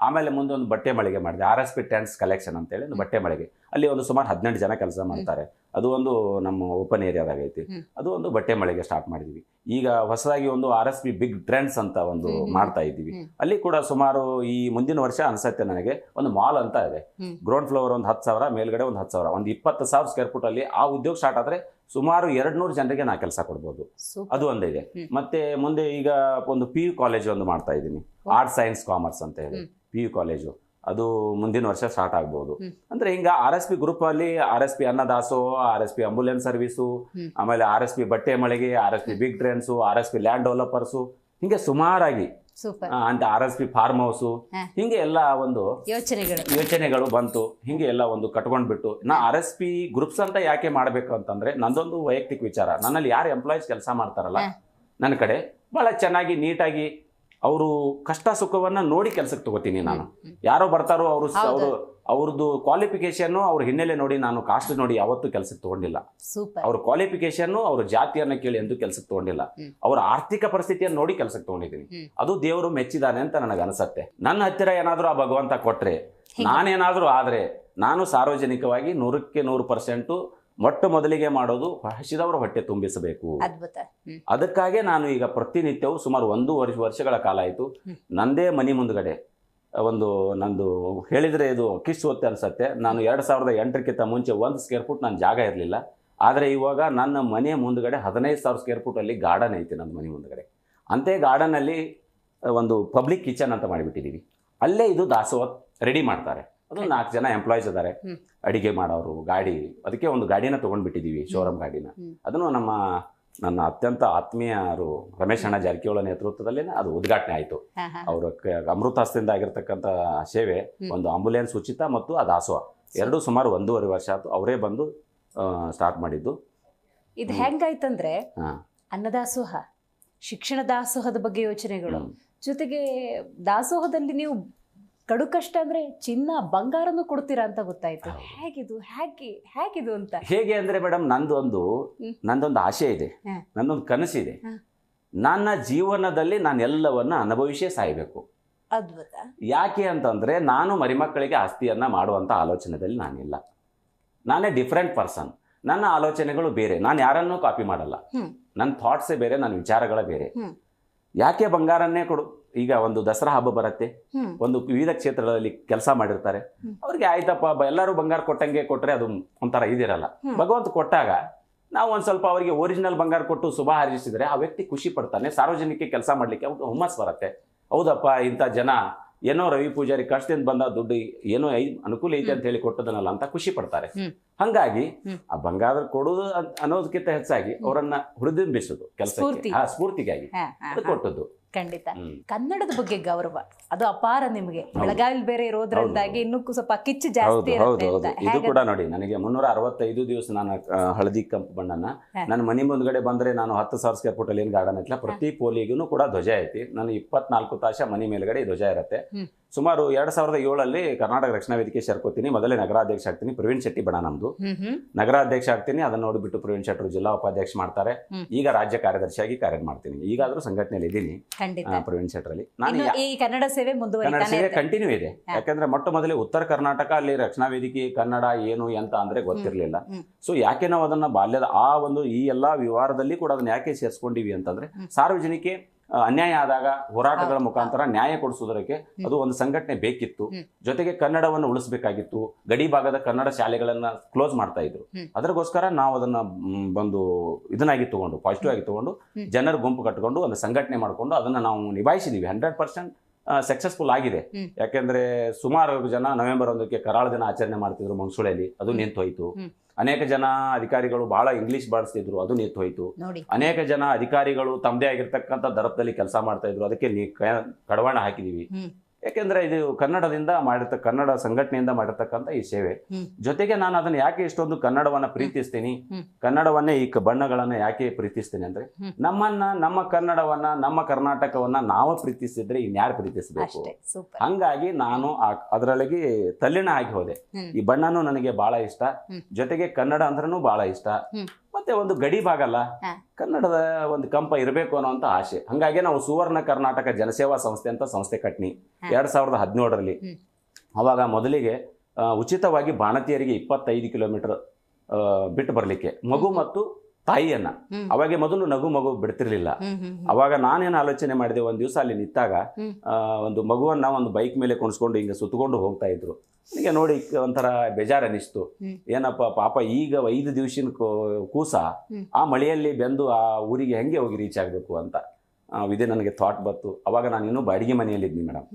ಆಮೇಲೆ ಮುಂದೆ ಒಂದು ಬಟ್ಟೆ ಮಳಿಗೆ ಮಾಡಿದೆ, RSP ಟೆಂಟ್ಸ್ ಕಲೆಕ್ಷನ್ ಅಂತೇಳಿ ಒಂದು ಬಟ್ಟೆ ಮಳಿಗೆ. ಅಲ್ಲಿ ಒಂದು ಸುಮಾರು 18 ಜನ ಕೆಲಸ ಮಾಡ್ತಾರೆ. ಅದು ಒಂದು ನಮ್ಮ ಓಪನ್ ಏರಿಯಾದಾಗ ಐತಿ. ಅದು ಒಂದು ಬಟ್ಟೆ ಮಳಿಗೆ ಸ್ಟಾರ್ಟ್ ಮಾಡಿದ್ವಿ. ಈಗ ಹೊಸದಾಗಿ ಒಂದು RSP ಬಿಗ್ ಟ್ರೆಂಡ್ಸ್ ಅಂತ ಒಂದು ಮಾಡ್ತಾ ಇದ್ದೀವಿ. ಅಲ್ಲಿ ಕೂಡ ಸುಮಾರು ಈ ಮುಂದಿನ ವರ್ಷ ಅನ್ಸತ್ತೆ ನನಗೆ ಒಂದು ಮಾಲ್ ಅಂತ ಇದೆ. ಗ್ರೌಂಡ್ ಫ್ಲೋರ್ ಒಂದು 10,000, ಮೇಲ್ಗಡೆ ಒಂದು 10,000, ಒಂದು 20,000 ಸ್ಕ್ವೇರ್ ಫುಟ್ ಅಲ್ಲಿ ಆ ಉದ್ಯೋಗ ಸ್ಟಾರ್ಟ್ ಆದ್ರೆ ಸುಮಾರು 200 ಜನರಿಗೆ ನಾ ಕೆಲಸ ಕೊಡ್ಬೋದು. ಅದು ಒಂದಿದೆ. ಮತ್ತೆ ಮುಂದೆ ಈಗ ಒಂದು PU ಕಾಲೇಜ್ ಒಂದು ಮಾಡ್ತಾ ಇದ್ದೀನಿ, ಆರ್ಟ್ಸ್ ಸೈನ್ಸ್ ಕಾಮರ್ಸ್ ಅಂತ ಹೇಳಿ PU ಕಾಲೇಜು. ಅದು ಮುಂದಿನ ವರ್ಷ ಸ್ಟಾರ್ಟ್ ಆಗ್ಬಹುದು. ಅಂದ್ರೆ ಹಿಂಗ RSP ಗ್ರೂಪ್ ಅಲ್ಲಿ RSP ಅನ್ನದಾಸೋಹ, RSP ಆಂಬುಲೆನ್ಸ್ ಸರ್ವಿಸು, ಆಮೇಲೆ RSP ಬಟ್ಟೆ ಮಳಿಗೆ, RSP big trends, RSP land developers, ಹಿಂಗೆ ಸುಮಾರಾಗಿ ಅಂತ RSP ಫಾರ್ಮ್ ಹೌಸು, ಹಿಂಗೆ ಎಲ್ಲ ಒಂದು ಯೋಚನೆಗಳು ಬಂತು. ಹಿಂಗೆ ಎಲ್ಲ ಒಂದು ಕಟ್ಕೊಂಡ್ಬಿಟ್ಟು ನಾ RSP ಗ್ರೂಪ್ಸ್ ಅಂತ ಯಾಕೆ ಮಾಡ್ಬೇಕು ಅಂತಂದ್ರೆ, ನಂದೊಂದು ವೈಯಕ್ತಿಕ ವಿಚಾರ. ನನ್ನಲ್ಲಿ ಯಾರು ಎಂಪ್ಲಾಯೀಸ್ ಕೆಲಸ ಮಾಡ್ತಾರಲ್ಲ ನನ್ನ ಕಡೆ, ಬಹಳ ಚೆನ್ನಾಗಿ ನೀಟಾಗಿ ಅವರು ಕಷ್ಟ ಸುಖವನ್ನ ನೋಡಿ ಕೆಲಸಕ್ಕೆ ತಗೋತೀನಿ ನಾನು. ಯಾರೋ ಬರ್ತಾರೋ ಅವ್ರದ್ದು ಕ್ವಾಲಿಫಿಕೇಶನ್, ಅವ್ರ ಹಿನ್ನೆಲೆ ನೋಡಿ, ನಾನು ಕಾಸ್ಟ್ ನೋಡಿ ಯಾವತ್ತೂ ಕೆಲಸಕ್ಕೆ ತಗೊಂಡಿಲ್ಲ. ಅವ್ರ ಕ್ವಾಲಿಫಿಕೇಶನ್, ಅವ್ರ ಜಾತಿಯನ್ನ ಕೇಳಿ ಎಂದು ಕೆಲಸಕ್ಕೆ ತಗೊಂಡಿಲ್ಲ. ಅವ್ರ ಆರ್ಥಿಕ ಪರಿಸ್ಥಿತಿಯನ್ನು ನೋಡಿ ಕೆಲಸಕ್ಕೆ ತಗೊಂಡಿದ್ದೀನಿ. ಅದು ದೇವರು ಮೆಚ್ಚಿದಾನೆ ಅಂತ ನನಗೆ ಅನ್ಸತ್ತೆ. ನನ್ನ ಹತ್ತಿರ ಏನಾದ್ರೂ ಆ ಭಗವಂತ ಕೊಟ್ರೆ, ನಾನೇನಾದ್ರೂ ಆದ್ರೆ, ನಾನು ಸಾರ್ವಜನಿಕವಾಗಿ 100% ಮೊಟ್ಟ ಮೊದಲಿಗೆ ಮಾಡೋದು ಹಸಿದವರ ಹೊಟ್ಟೆ ತುಂಬಿಸಬೇಕು. ಅದಕ್ಕಾಗಿ ನಾನು ಈಗ ಪ್ರತಿನಿತ್ಯವೂ ಸುಮಾರು 1 ವರ್ಷಗಳ ಕಾಲ ಆಯಿತು ನಂದೇ ಮನೆ ಮುಂದ್ಗಡೆ ಒಂದು ನಂದು ಹೇಳಿದ್ರೆ ಇದು ಕಿಸ್ಸೊತ್ತೆ ಅನ್ಸತ್ತೆ. ನಾನು 2008ಕ್ಕಿಂತ ಮುಂಚೆ 1 ಸ್ಕ್ವೇರ್ ಫುಟ್ ನನ್ನ ಜಾಗ ಇರಲಿಲ್ಲ. ಆದರೆ ಇವಾಗ ನನ್ನ ಮನೆ ಮುಂದ್ಗಡೆ 15,000 ಸ್ಕ್ವೇರ್ ಫುಟ್ ಅಲ್ಲಿ ಗಾರ್ಡನ್ ಐತಿ ನನ್ನ ಮನೆ ಮುಂದ್ಗಡೆ. ಅಂತೆ ಗಾರ್ಡನ್ ಅಲ್ಲಿ ಒಂದು ಪಬ್ಲಿಕ್ ಕಿಚನ್ ಅಂತ ಮಾಡಿಬಿಟ್ಟಿದ್ದೀವಿ. ಅಲ್ಲೇ ಇದು ದಾಸೋಹ ರೆಡಿ ಮಾಡ್ತಾರೆ. ಅದು 4 ಜನ ಎಂಪ್ಲಾಯೀಸ್ ಇದ್ದಾರೆ, ಅಡಿಗೆ ಮಾಡೋರು, ಗಾಡಿ, ಅದಕ್ಕೆ ಒಂದು ಗಾಡಿನ ತೊಗೊಂಡ್ಬಿಟ್ಟಿದ್ದೀವಿ, ಶೋರೂಮ್ ಗಾಡಿನ. ಅದನ್ನು ನನ್ನ ಅತ್ಯಂತ ಆತ್ಮೀಯರು ರಮೇಶ್ ಅಣ್ಣ ಜಾರಕಿಹೊಳಿ ನೇತೃತ್ವದಲ್ಲಿ ಅದು ಉದ್ಘಾಟನೆ ಆಯಿತು. ಅವ್ರ ಅಮೃತಾಸ್ತಿಂದ ಆಗಿರ್ತಕ್ಕಂಥ ಸೇವೆ, ಒಂದು ಆಂಬುಲೆನ್ಸ್ ಉಚಿತ ಮತ್ತು ಆ ದಾಸೋಹ, ಎರಡೂ ಸುಮಾರು 1.5 ವರ್ಷ ಆಯ್ತು ಅವರೇ ಬಂದು ಸ್ಟಾರ್ಟ್ ಮಾಡಿದ್ದು. ಇದು ಹೆಂಗಾಯ್ತಂದ್ರೆ ಅನ್ನದಾಸೋಹ, ಶಿಕ್ಷಣ ದಾಸೋಹದ ಬಗ್ಗೆ ಯೋಚನೆಗಳು, ಜೊತೆಗೆ ದಾಸೋಹದಲ್ಲಿ ನೀವು ಕಡು ಕಷ್ಟ ಅಂದ್ರೆ ಚಿನ್ನ ಬಂಗಾರನು ಕೊಡ್ತೀರಾ ಅಂತ ಗೊತ್ತಾಯ್ತು. ಹೇಗಿದು ಅಂತ ಹೇಗೆ ಅಂದ್ರೆ ಮೇಡಮ್, ನಂದೊಂದು ಆಸೆ ಇದೆ, ನಂದೊಂದು ಕನಸಿದೆ. ನನ್ನ ಜೀವನದಲ್ಲಿ ನಾನು ಎಲ್ಲವನ್ನ ಅನುಭವಿಸೇ ಸಾಯ್ಬೇಕು. ಅದ್ಭುತ. ಯಾಕೆ ಅಂತಂದ್ರೆ, ನಾನು ಮರಿಮಕ್ಕಳಿಗೆ ಆಸ್ತಿಯನ್ನ ಮಾಡುವಂತ ಆಲೋಚನೆಯಲ್ಲಿ ನಾನಿಲ್ಲ. ನಾನೇ ಡಿಫ್ರೆಂಟ್ ಪರ್ಸನ್. ನನ್ನ ಆಲೋಚನೆಗಳು ಬೇರೆ. ನಾನು ಯಾರನ್ನೂ ಕಾಪಿ ಮಾಡಲ್ಲ. ನನ್ನ ಥಾಟ್ಸೇ ಬೇರೆ, ನನ್ನ ವಿಚಾರಗಳ ಬೇರೆ. ಯಾಕೆ ಬಂಗಾರನ್ನೇ ಕೊಡು? ಈಗ ಒಂದು ದಸರಾ ಹಬ್ಬ ಬರುತ್ತೆ, ಒಂದು ವಿವಿಧ ಕ್ಷೇತ್ರಗಳಲ್ಲಿ ಕೆಲಸ ಮಾಡಿರ್ತಾರೆ, ಅವ್ರಿಗೆ ಆಯ್ತಪ್ಪ ಎಲ್ಲರೂ ಬಂಗಾರ ಕೊಟ್ಟಂಗೆ ಕೊಟ್ರೆ ಅದು ಒಂಥರ ಇದಿರಲ್ಲ. ಭಗವಂತ ಕೊಟ್ಟಾಗ ನಾವು ಒಂದ್ ಸ್ವಲ್ಪ ಅವರಿಗೆ ಒರಿಜಿನಲ್ ಬಂಗಾರ ಕೊಟ್ಟು ಶುಭ ಹಾರೈಸಿದ್ರೆ ಆ ವ್ಯಕ್ತಿ ಖುಷಿ ಪಡ್ತಾನೆ, ಸಾರ್ವಜನಿಕ ಕೆಲಸ ಮಾಡ್ಲಿಕ್ಕೆ ಹುಮ್ಮಸ್ ಬರುತ್ತೆ. ಹೌದಪ್ಪ, ಇಂಥ ಜನ ಏನೋ ರವಿ ಪೂಜಾರಿ ಕಷ್ಟದಿಂದ ಬಂದ ದುಡ್ಡು ಏನೋ ಅನುಕೂಲ ಐತೆ ಅಂತ ಹೇಳಿ ಕೊಟ್ಟದನಲ್ಲ ಅಂತ ಖುಷಿ ಪಡ್ತಾರೆ. ಹಂಗಾಗಿ ಆ ಬಂಗಾರ ಕೊಡುವುದು ಅನ್ನೋದಕ್ಕಿಂತ ಹೆಚ್ಚಾಗಿ ಅವರನ್ನ ಹುರಿದುಂಬಿಸೋದು ಕೆಲಸಕ್ಕೆ, ಸ್ಫೂರ್ತಿಗಾಗಿ ಕೊಟ್ಟದ್ದು. ಖಂಡಿತ. ಕನ್ನಡದ ಬಗ್ಗೆ ಗೌರವ ಅದು ಅಪಾರ ನಿಮಗೆ. ಬೆಳಗಾವಿ ಬೇರೆ ಇರೋದ್ರಿಂದಾಗಿ ಇನ್ನೂ ಸ್ವಲ್ಪ ಕಿಚ್ಚು ಜಾಸ್ತಿ. ಇದು ಕೂಡ ನೋಡಿ, ನನಗೆ 365 ದಿವಸ ನಾನು ಹಳದಿ ಕಂಪು ಬಣ್ಣನ ನನ್ನ ಮನೆ ಮುಂದ್ಗಡೆ ಬಂದ್ರೆ, ನಾನು 10,000 ಸ್ಕ್ವೇರ್ ಫುಟ್ ಅಲ್ಲಿ ಏನು ಗಾರ್ಡನ್ ಐತಿಲ್ಲ, ಪ್ರತಿ ಪೋಲಿಗೂ ಕೂಡ ಧ್ವಜ ಐತಿ. ನಾನು 24 ತಾಸು ಮನೆ ಮೇಲ್ಗಡೆ ಧ್ವಜ ಇರುತ್ತೆ. ಸುಮಾರು 2007 ಕರ್ನಾಟಕ ರಕ್ಷಣಾ ವೇದಿಕೆ ಸೇರ್ಕೋತೀನಿ. ಮೊದಲೇ ನಗರಾಧ್ಯಕ್ಷ ಆಗ್ತೀನಿ. ಪ್ರವೀಣ್ ಶೆಟ್ಟಿ ಬಣ ನಮ್ದು, ನಗರಾಧ್ಯಕ್ಷ ಆಗ್ತೀನಿ. ಅದನ್ನ ನೋಡಿಬಿಟ್ಟು ಪ್ರವೀಣ್ ಶೆಟ್ಟರು ಜಿಲ್ಲಾ ಉಪಾಧ್ಯಕ್ಷ ಮಾಡ್ತಾರೆ. ಈಗ ರಾಜ್ಯ ಕಾರ್ಯದರ್ಶಿಯಾಗಿ ಕಾರ್ಯ ಮಾಡ್ತೀನಿ. ಈಗಾದ್ರೂ ಸಂಘಟನೆಯಲ್ಲಿ ಇದ್ದೀನಿ. ಖಂಡಿತ. ಪ್ರವೀಣ್ ಶೆಟ್ಟರಲ್ಲಿ. ನಾನು ಇನ್ನು ಈ ಕನ್ನಡ ಸೇವೆ ಕನ್ನಡ ಮುಂದುವರಿತಾನೆ ಸೇವೆ ಇದೆ. ಕಂಟಿನ್ಯೂ ಇದೆ. ಯಾಕಂದ್ರೆ ಮೊಟ್ಟ ಮೊದಲೇ ಉತ್ತರ ಕರ್ನಾಟಕ ಅಲ್ಲಿ ರಕ್ಷಣಾ ವೇದಿಕೆ ಕನ್ನಡ ಏನು ಎಂತ ಅಂದ್ರೆ ಗೊತ್ತಿರಲಿಲ್ಲ. ಸೊ ಯಾಕೆ ನಾವು ಅದನ್ನ ಬಾಲ್ಯದ ಈ ಎಲ್ಲಾ ವ್ಯವಹಾರದಲ್ಲಿ ಕೂಡ ಅದನ್ನ ಯಾಕೆ ಸೇರಿಸ್ಕೊಂಡಿವಿ ಅಂತಂದ್ರೆ ಸಾರ್ವಜನಿಕ ಅನ್ಯಾಯ ಆದಾಗ ಹೋರಾಟಗಳ ಮುಖಾಂತರ ನ್ಯಾಯ ಕೊಡಿಸೋದಕ್ಕೆ ಅದು ಒಂದು ಸಂಘಟನೆ ಬೇಕಿತ್ತು. ಜೊತೆಗೆ ಕನ್ನಡವನ್ನು ಉಳಿಸಬೇಕಾಗಿತ್ತು. ಗಡಿ ಭಾಗದ ಕನ್ನಡ ಶಾಲೆಗಳನ್ನ ಕ್ಲೋಸ್ ಮಾಡ್ತಾ ಇದ್ರು. ಅದಕ್ಕೋಸ್ಕರ ನಾವು ಅದನ್ನ ಒಂದು ಇದನ್ನಾಗಿ ತಗೊಂಡು ಪಾಸಿಟಿವ್ ಆಗಿ ತಗೊಂಡು ಜನರ ಗುಂಪು ಕಟ್ಟಿಕೊಂಡು ಒಂದು ಸಂಘಟನೆ ಮಾಡಿಕೊಂಡು ಅದನ್ನ ನಾವು ನಿಭಾಯಿಸಿದೀವಿ. 100% ಸಕ್ಸಸ್ಫುಲ್ ಆಗಿದೆ. ಯಾಕೆಂದ್ರೆ ಸುಮಾರು ಜನ ನವೆಂಬರ್ 1ಕ್ಕೆ ಕರಾಳ ದಿನ ಆಚರಣೆ ಮಾಡ್ತಿದ್ರು ಮಂಗಸೂಳೆಯಲ್ಲಿ, ಅದು ನಿಂತು ಹೋಯ್ತು. ಅನೇಕ ಜನ ಅಧಿಕಾರಿಗಳು ಬಹಳ ಇಂಗ್ಲಿಷ್ ಬಳಸ್ತಿದ್ರು, ಅದು ನಿಂತು ಹೋಯ್ತು. ಅನೇಕ ಜನ ಅಧಿಕಾರಿಗಳು ತಮ್ಮದೇ ಆಗಿರ್ತಕ್ಕಂಥ ದರದಲ್ಲಿ ಕೆಲಸ ಮಾಡ್ತಾ ಇದ್ರು, ಅದಕ್ಕೆ ಕಡವಾಣ ಹಾಕಿದೀವಿ. ಯಾಕೆಂದ್ರೆ ಇದು ಕನ್ನಡ ಸಂಘಟನೆಯಿಂದ ಮಾಡಿರ್ತಕ್ಕಂಥ ಈ ಸೇವೆ. ಜೊತೆಗೆ ನಾನು ಅದನ್ನ ಯಾಕೆ ಇಷ್ಟೊಂದು ಕನ್ನಡವನ್ನ ಪ್ರೀತಿಸ್ತೀನಿ, ಕನ್ನಡವನ್ನೇ ಈ ಬಣ್ಣಗಳನ್ನ ಯಾಕೆ ಪ್ರೀತಿಸ್ತೀನಿ ಅಂದ್ರೆ ನಮ್ಮ ಕನ್ನಡವನ್ನ ನಮ್ಮ ಕರ್ನಾಟಕವನ್ನ ನಾವು ಪ್ರೀತಿಸಿದ್ರೆ ಇನ್ಯಾರು ಪ್ರೀತಿಸಬೇಕು. ಹಂಗಾಗಿ ನಾನು ಅದರೊಳಗೆ ತಲ್ಲಿಣ ಆಗಿ ಹೋದೆ. ಈ ಬಣ್ಣನೂ ನನಗೆ ಬಹಳ ಇಷ್ಟ, ಜೊತೆಗೆ ಕನ್ನಡ ಅಂದ್ರೂ ಬಹಳ ಇಷ್ಟ. ಮತ್ತೆ ಒಂದು ಗಡಿ ಭಾಗ ಅಲ್ಲ, ಕನ್ನಡದ ಒಂದು ಕಂಪ ಇರಬೇಕು ಅನ್ನೋಂಥ ಆಸೆ. ಹಂಗಾಗಿ ನಾವು ಸುವರ್ಣ ಕರ್ನಾಟಕ ಜನಸೇವಾ ಸಂಸ್ಥೆ ಅಂತ ಸಂಸ್ಥೆ ಕಟ್ನಿ 2017ರಲ್ಲಿ. ಅವಾಗ ಮೊದಲಿಗೆ ಉಚಿತವಾಗಿ ಬಾಣತಿಯರಿಗೆ 25 ಕಿಲೋಮೀಟರ್ ಬಿಟ್ಟು ಬರ್ಲಿಕ್ಕೆ ಮಗು ಮತ್ತು ತಾಯಿಯನ್ನ. ಅವಾಗ ಮೊದಲು ಮಗು ಬಿಡ್ತಿರ್ಲಿಲ್ಲ. ಅವಾಗ ನಾನೇನು ಆಲೋಚನೆ ಮಾಡಿದೆ, ಒಂದ್ ದಿವಸ ಅಲ್ಲಿ ನಿಂತಾಗ ಒಂದು ಮಗುವನ್ನ ಒಂದು ಬೈಕ್ ಮೇಲೆ ಕುಣಿಸ್ಕೊಂಡು ಹಿಂಗೆ ಸುತ್ತಕೊಂಡು ಹೋಗ್ತಾ ಇದ್ರು. ನನಗೆ ನೋಡಿ ಒಂಥರ ಬೇಜಾರು ಅನಿಸ್ತು. ಏನಪ್ಪ ಪಾಪ ಈಗ 5 ದಿವಸಿನ ಕೂಸ ಆ ಮಳೆಯಲ್ಲಿ ಬೆಂದು ಆ ಊರಿಗೆ ಹೆಂಗೆ ಹೋಗಿ ರೀಚ್ ಆಗ್ಬೇಕು ಅಂತ ಇದೇ ನನಗೆ ಥಾಟ್ ಬಂತು. ಅವಾಗ ನಾನು ಇನ್ನೂ ಬಾಡಿಗೆ ಮನೆಯಲ್ಲಿದ್ನಿ ಮೇಡಮ್.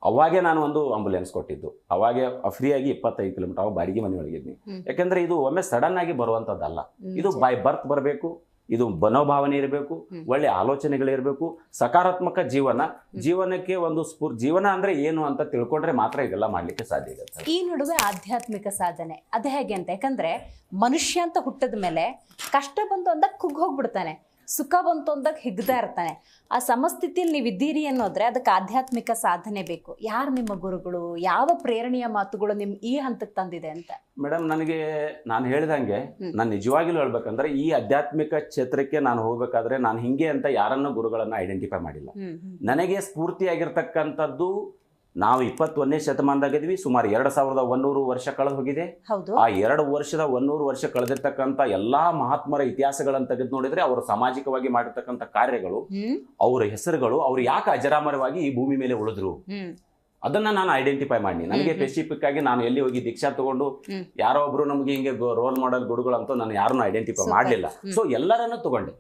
ಅವಾಗೆ ನಾನು ಒಂದು ಆಂಬುಲೆನ್ಸ್ ಕೊಟ್ಟಿದ್ದು. ಅವಾಗೆ ಫ್ರೀಯಾಗಿ 25 ಕಿಲೋಮೀಟರ್ ಅವಾಗ ಬಾಡಿಗೆ ಮನೆ ಒಳಗಿದ್ನಿ. ಯಾಕಂದ್ರೆ ಇದು ಒಮ್ಮೆ ಸಡನ್ ಆಗಿ ಬರುವಂತದ್ದಲ್ಲ, ಇದು ಬೈ ಬರ್ತ್ ಬರಬೇಕು. ಇದು ಮನೋಭಾವನೆ ಇರಬೇಕು, ಒಳ್ಳೆ ಆಲೋಚನೆಗಳಿರಬೇಕು, ಸಕಾರಾತ್ಮಕ ಜೀವನಕ್ಕೆ ಒಂದು ಜೀವನ ಅಂದ್ರೆ ಏನು ಅಂತ ತಿಳ್ಕೊಂಡ್ರೆ ಮಾತ್ರ ಇದೆಲ್ಲ ಮಾಡ್ಲಿಕ್ಕೆ ಸಾಧ್ಯ ಇದೆ. ಈ ನಡುವೆ ಆಧ್ಯಾತ್ಮಿಕ ಸಾಧನೆ ಅದು ಹೇಗೆ ಅಂತ, ಯಾಕಂದ್ರೆ ಮನುಷ್ಯ ಅಂತ ಹುಟ್ಟದ ಮೇಲೆ ಕಷ್ಟ ಬಂತು ಅಂದಾಗ ಕುಗ್ಗ್ ಹೋಗ್ಬಿಡ್ತಾನೆ, ಸುಖ ಬಂತು ಅಂದಾಗ ಹಿಗ್ತಾ ಇರ್ತಾನೆ. ಆ ಸಮಸ್ಥಿತಿಯಲ್ಲಿ ನೀವು ಇದ್ದೀರಿ ಅನ್ನೋದ್ರೆ ಅದಕ್ಕೆ ಆಧ್ಯಾತ್ಮಿಕ ಸಾಧನೆ ಬೇಕು. ಯಾರು ನಿಮ್ಮ ಗುರುಗಳು, ಯಾವ ಪ್ರೇರಣೆಯ ಮಾತುಗಳು ನಿಮ್ ಈ ಹಂತಕ್ಕೆ ತಂದಿದೆ ಅಂತ? ಮೇಡಮ್, ನಾನು ಹೇಳಿದಂಗೆ ನಾನು ನಿಜವಾಗಿಲೂ ಹೇಳ್ಬೇಕಂದ್ರೆ ಈ ಆಧ್ಯಾತ್ಮಿಕ ಕ್ಷೇತ್ರಕ್ಕೆ ನಾನು ಹೋಗ್ಬೇಕಾದ್ರೆ ನಾನು ಹಿಂಗೆ ಅಂತ ಯಾರನ್ನೂ ಗುರುಗಳನ್ನ ಐಡೆಂಟಿಫೈ ಮಾಡಿಲ್ಲ. ನನಗೆ ಸ್ಫೂರ್ತಿಯಾಗಿರ್ತಕ್ಕಂಥದ್ದು ನಾವು 21ನೇ ಶತಮಾನದಾಗಿದ್ವಿ. ಸುಮಾರು 2100 ವರ್ಷ ಕಳೆದು ಹೋಗಿದೆ. ಆ 100 ವರ್ಷ ಕಳೆದಿರ್ತಕ್ಕಂಥ ಎಲ್ಲಾ ಮಹಾತ್ಮರ ಇತಿಹಾಸಗಳನ್ನು ತೆಗೆದು ನೋಡಿದ್ರೆ ಅವರು ಸಾಮಾಜಿಕವಾಗಿ ಮಾಡಿರ್ತಕ್ಕಂಥ ಕಾರ್ಯಗಳು, ಅವರ ಹೆಸರುಗಳು, ಅವ್ರು ಯಾಕೆ ಅಜರಾಮರವಾಗಿ ಈ ಭೂಮಿ ಮೇಲೆ ಉಳಿದ್ರು ಅದನ್ನ ನಾನು ಐಡೆಂಟಿಫೈ ಮಾಡಿ. ನನಗೆ ಸ್ಪೆಸಿಫಿಕ್ ಆಗಿ ನಾನು ಎಲ್ಲಿ ಹೋಗಿ ದೀಕ್ಷಾ ತಗೊಂಡು ಯಾರೋ ಒಬ್ರು ನಮ್ಗೆ ಹಿಂಗೆ ರೋಲ್ ಮಾಡೆಲ್ ಗುರುಗಳಂತೂ ನಾನು ಯಾರನ್ನು ಐಡೆಂಟಿಫೈ ಮಾಡ್ಲಿಲ್ಲ. ಸೊ ಎಲ್ಲರನ್ನು ತಗೊಂಡೆ.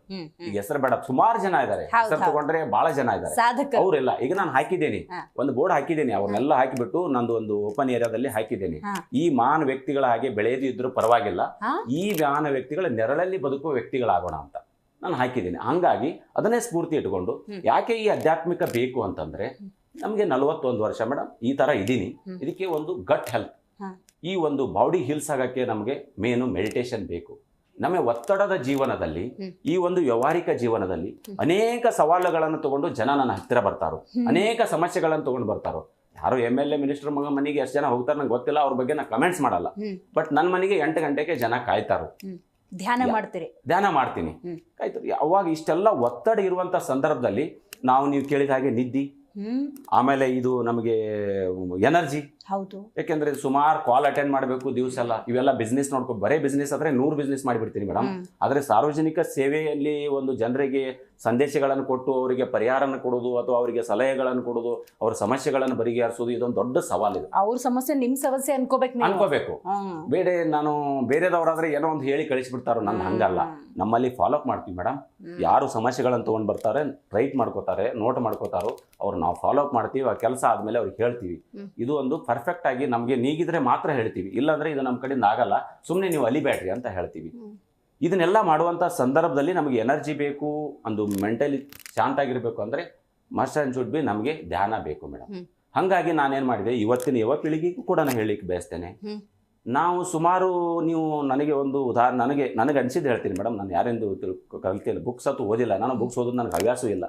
ಈಗ ಹೆಸರು ಬೇಡ, ಸುಮಾರು ಜನ ಇದ್ದಾರೆ. ಹೆಸರು ತಗೊಂಡ್ರೆ ಬಹಳ ಜನ ಇದ್ದಾರೆ. ಅವರೆಲ್ಲ ಈಗ ನಾನು ಹಾಕಿದ್ದೇನೆ, ಒಂದು ಬೋರ್ಡ್ ಹಾಕಿದ್ದೇನೆ, ಅವ್ರನ್ನೆಲ್ಲ ಹಾಕಿಬಿಟ್ಟು ನಂದು ಒಂದು ಓಪನ್ ಏರಿಯಾದಲ್ಲಿ ಹಾಕಿದ್ದೇನೆ. ಈ ಮಹಾನ್ ವ್ಯಕ್ತಿಗಳ ಹಾಗೆ ಬೆಳೆಯದು ಇದ್ರು ಪರವಾಗಿಲ್ಲ, ಈ ಮಹಾನ್ ವ್ಯಕ್ತಿಗಳ ನೆರಳಲ್ಲಿ ಬದುಕುವ ವ್ಯಕ್ತಿಗಳಾಗೋಣ ಅಂತ ನಾನು ಹಾಕಿದ್ದೀನಿ. ಹಂಗಾಗಿ ಅದನ್ನೇ ಸ್ಫೂರ್ತಿ ಇಟ್ಕೊಂಡು ಯಾಕೆ ಈ ಆಧ್ಯಾತ್ಮಿಕ ಬೇಕು ಅಂತಂದ್ರೆ, ನಮಗೆ 41 ವರ್ಷ ಮೇಡಮ್, ಈ ತರ ಇದ್ದೀನಿ. ಇದಕ್ಕೆ ಒಂದು ಗಟ್ ಹೆಲ್ತ್, ಈ ಒಂದು ಬಾಡಿ ಹಿಲ್ಸ್ ಆಗಕ್ಕೆ ನಮಗೆ ಮೇನು ಮೆಡಿಟೇಷನ್ ಬೇಕು. ನಮ್ಮ ಒತ್ತಡದ ಜೀವನದಲ್ಲಿ, ಈ ಒಂದು ವ್ಯವಹಾರಿಕ ಜೀವನದಲ್ಲಿ ಅನೇಕ ಸವಾಲುಗಳನ್ನು ತಗೊಂಡು ಜನ ನನ್ನ ಹತ್ತಿರ ಬರ್ತಾರೋ, ಅನೇಕ ಸಮಸ್ಯೆಗಳನ್ನು ತಗೊಂಡು ಬರ್ತಾರೋ. ಯಾರು MLA ಮಿನಿಸ್ಟರ್ ಮನೆಗೆ ಎಷ್ಟು ಜನ ಹೋಗ್ತಾರೆ ನಂಗೆ ಗೊತ್ತಿಲ್ಲ, ಅವ್ರ ಬಗ್ಗೆ ನಾನು ಕಮೆಂಟ್ಸ್ ಮಾಡಲ್ಲ. ಬಟ್ ನನ್ನ ಮನೆಗೆ 8 ಗಂಟೆಗೆ ಜನ ಕಾಯ್ತಾರೋ, ಧ್ಯಾನ ಮಾಡ್ತೀನಿ, ಕಾಯ್ತಾರೆ. ಅವಾಗ ಇಷ್ಟೆಲ್ಲ ಒತ್ತಡ ಇರುವಂತ ಸಂದರ್ಭದಲ್ಲಿ ನೀವು ಕೇಳಿದ ಹಾಗೆ ನಿದ್ದಿ, ಆಮೇಲೆ ಇದು ನಮಗೆ ಎನರ್ಜಿ. ಯಾಕೆಂದ್ರೆ ಸುಮಾರು ಕಾಲ್ ಅಟೆಂಡ್ ಮಾಡಬೇಕು ದಿವಸ ಎಲ್ಲ. ಇವೆಲ್ಲ ಬಿಸ್ನೆಸ್ ನೋಡ್ಕೊ, ಬರೇ ಬಿಸ್ನೆಸ್ ಆದ್ರೆ 100 ಬಿಸ್ನೆಸ್ ಮಾಡಿಬಿಡ್ತೀನಿ ಮೇಡಮ್. ಆದ್ರೆ ಸಾರ್ವಜನಿಕ ಸೇವೆಯಲ್ಲಿ ಒಂದು ಜನರಿಗೆ ಸಂದೇಶಗಳನ್ನು ಕೊಟ್ಟು ಅವರಿಗೆ ಪರಿಹಾರನ ಕೊಡೋದು ಅಥವಾ ಅವರಿಗೆ ಸಲಹೆಗಳನ್ನು ಕೊಡೋದು, ಅವ್ರ ಸಮಸ್ಯೆಗಳನ್ನು ಬಗೆಹರಿಸೋದು, ಇದೊಂದು ದೊಡ್ಡ ಸವಾಲಿದೆ. ಅವ್ರ ಸಮಸ್ಯೆ ನಿಮ್ ಸಮಸ್ಯೆ ಅನ್ಕೋಬೇಕು. ನಾನು ಬೇರೆದವರಾದ್ರೆ ಏನೋ ಒಂದು ಹೇಳಿ ಕಳಿಸ್ಬಿಡ್ತಾರೋ, ನನ್ನ ಹಂಗಲ್ಲ. ನಮ್ಮಲ್ಲಿ ಫಾಲೋ ಅಪ್ ಮಾಡ್ತೀವಿ ಮೇಡಮ್. ಯಾರು ಸಮಸ್ಯೆಗಳನ್ನು ತಗೊಂಡ್ ಬರ್ತಾರೆ, ರೈಟ್ ಮಾಡ್ಕೋತಾರೆ, ನೋಟ್ ಮಾಡ್ಕೋತಾರೋ ಅವ್ರು ನಾವು ಫಾಲೋ ಅಪ್ ಮಾಡ್ತೀವಿ. ಆ ಕೆಲಸ ಆದ್ಮೇಲೆ ಅವ್ರಿಗೆ ಹೇಳ್ತೀವಿ. ಇದು ಒಂದು ಪರ್ಫೆಕ್ಟ್ ಆಗಿ ನಮ್ಗೆ ನೀಗಿದ್ರೆ ಮಾತ್ರ ಹೇಳ್ತೀವಿ, ಇಲ್ಲಾಂದ್ರೆ ಇದು ನಮ್ಮ ಕಡೆಯಿಂದ ಆಗಲ್ಲ, ಸುಮ್ಮನೆ ನೀವು ಅಲಿಬ್ಯಾಡ್ರಿ ಅಂತ ಹೇಳ್ತೀವಿ. ಇದನ್ನೆಲ್ಲ ಮಾಡುವಂತ ಸಂದರ್ಭದಲ್ಲಿ ನಮಗೆ ಎನರ್ಜಿ ಬೇಕು, ಒಂದು ಮೆಂಟಲಿ ಶಾಂತ ಆಗಿರ್ಬೇಕು ಅಂದ್ರೆ ಮಸ್ಟ್ ಅಂಡ್ ಶುಡ್ ಬಿ ನಮಗೆ ಧ್ಯಾನ ಬೇಕು ಮೇಡಮ್. ಹಂಗಾಗಿ ನಾನೇನ್ ಮಾಡಿದೆ, ಇವತ್ತಿನ ಯುವ ಪೀಳಿಗೆಗೂ ಕೂಡ ನಾನು ಹೇಳಿಕ್ಕೆ ಬಯಸ್ತೇನೆ. ನಾವು ಸುಮಾರು, ನೀವು ನನಗೆ ಒಂದು ಉದಾಹರಣೆ, ನನಗೆ ಅನ್ಸಿದ್ದು ಹೇಳ್ತೀನಿ ಮೇಡಮ್. ನಾನು ಯಾರೆಂದು ಕಲ್ತಿಲ್ಲ, ಬುಕ್ಸ್ ಅಂತೂ ಓದಿಲ್ಲ, ನಾನು ಬುಕ್ಸ್ ಓದೋದು ನನಗೆ ಹವ್ಯಾಸವೂ ಇಲ್ಲ.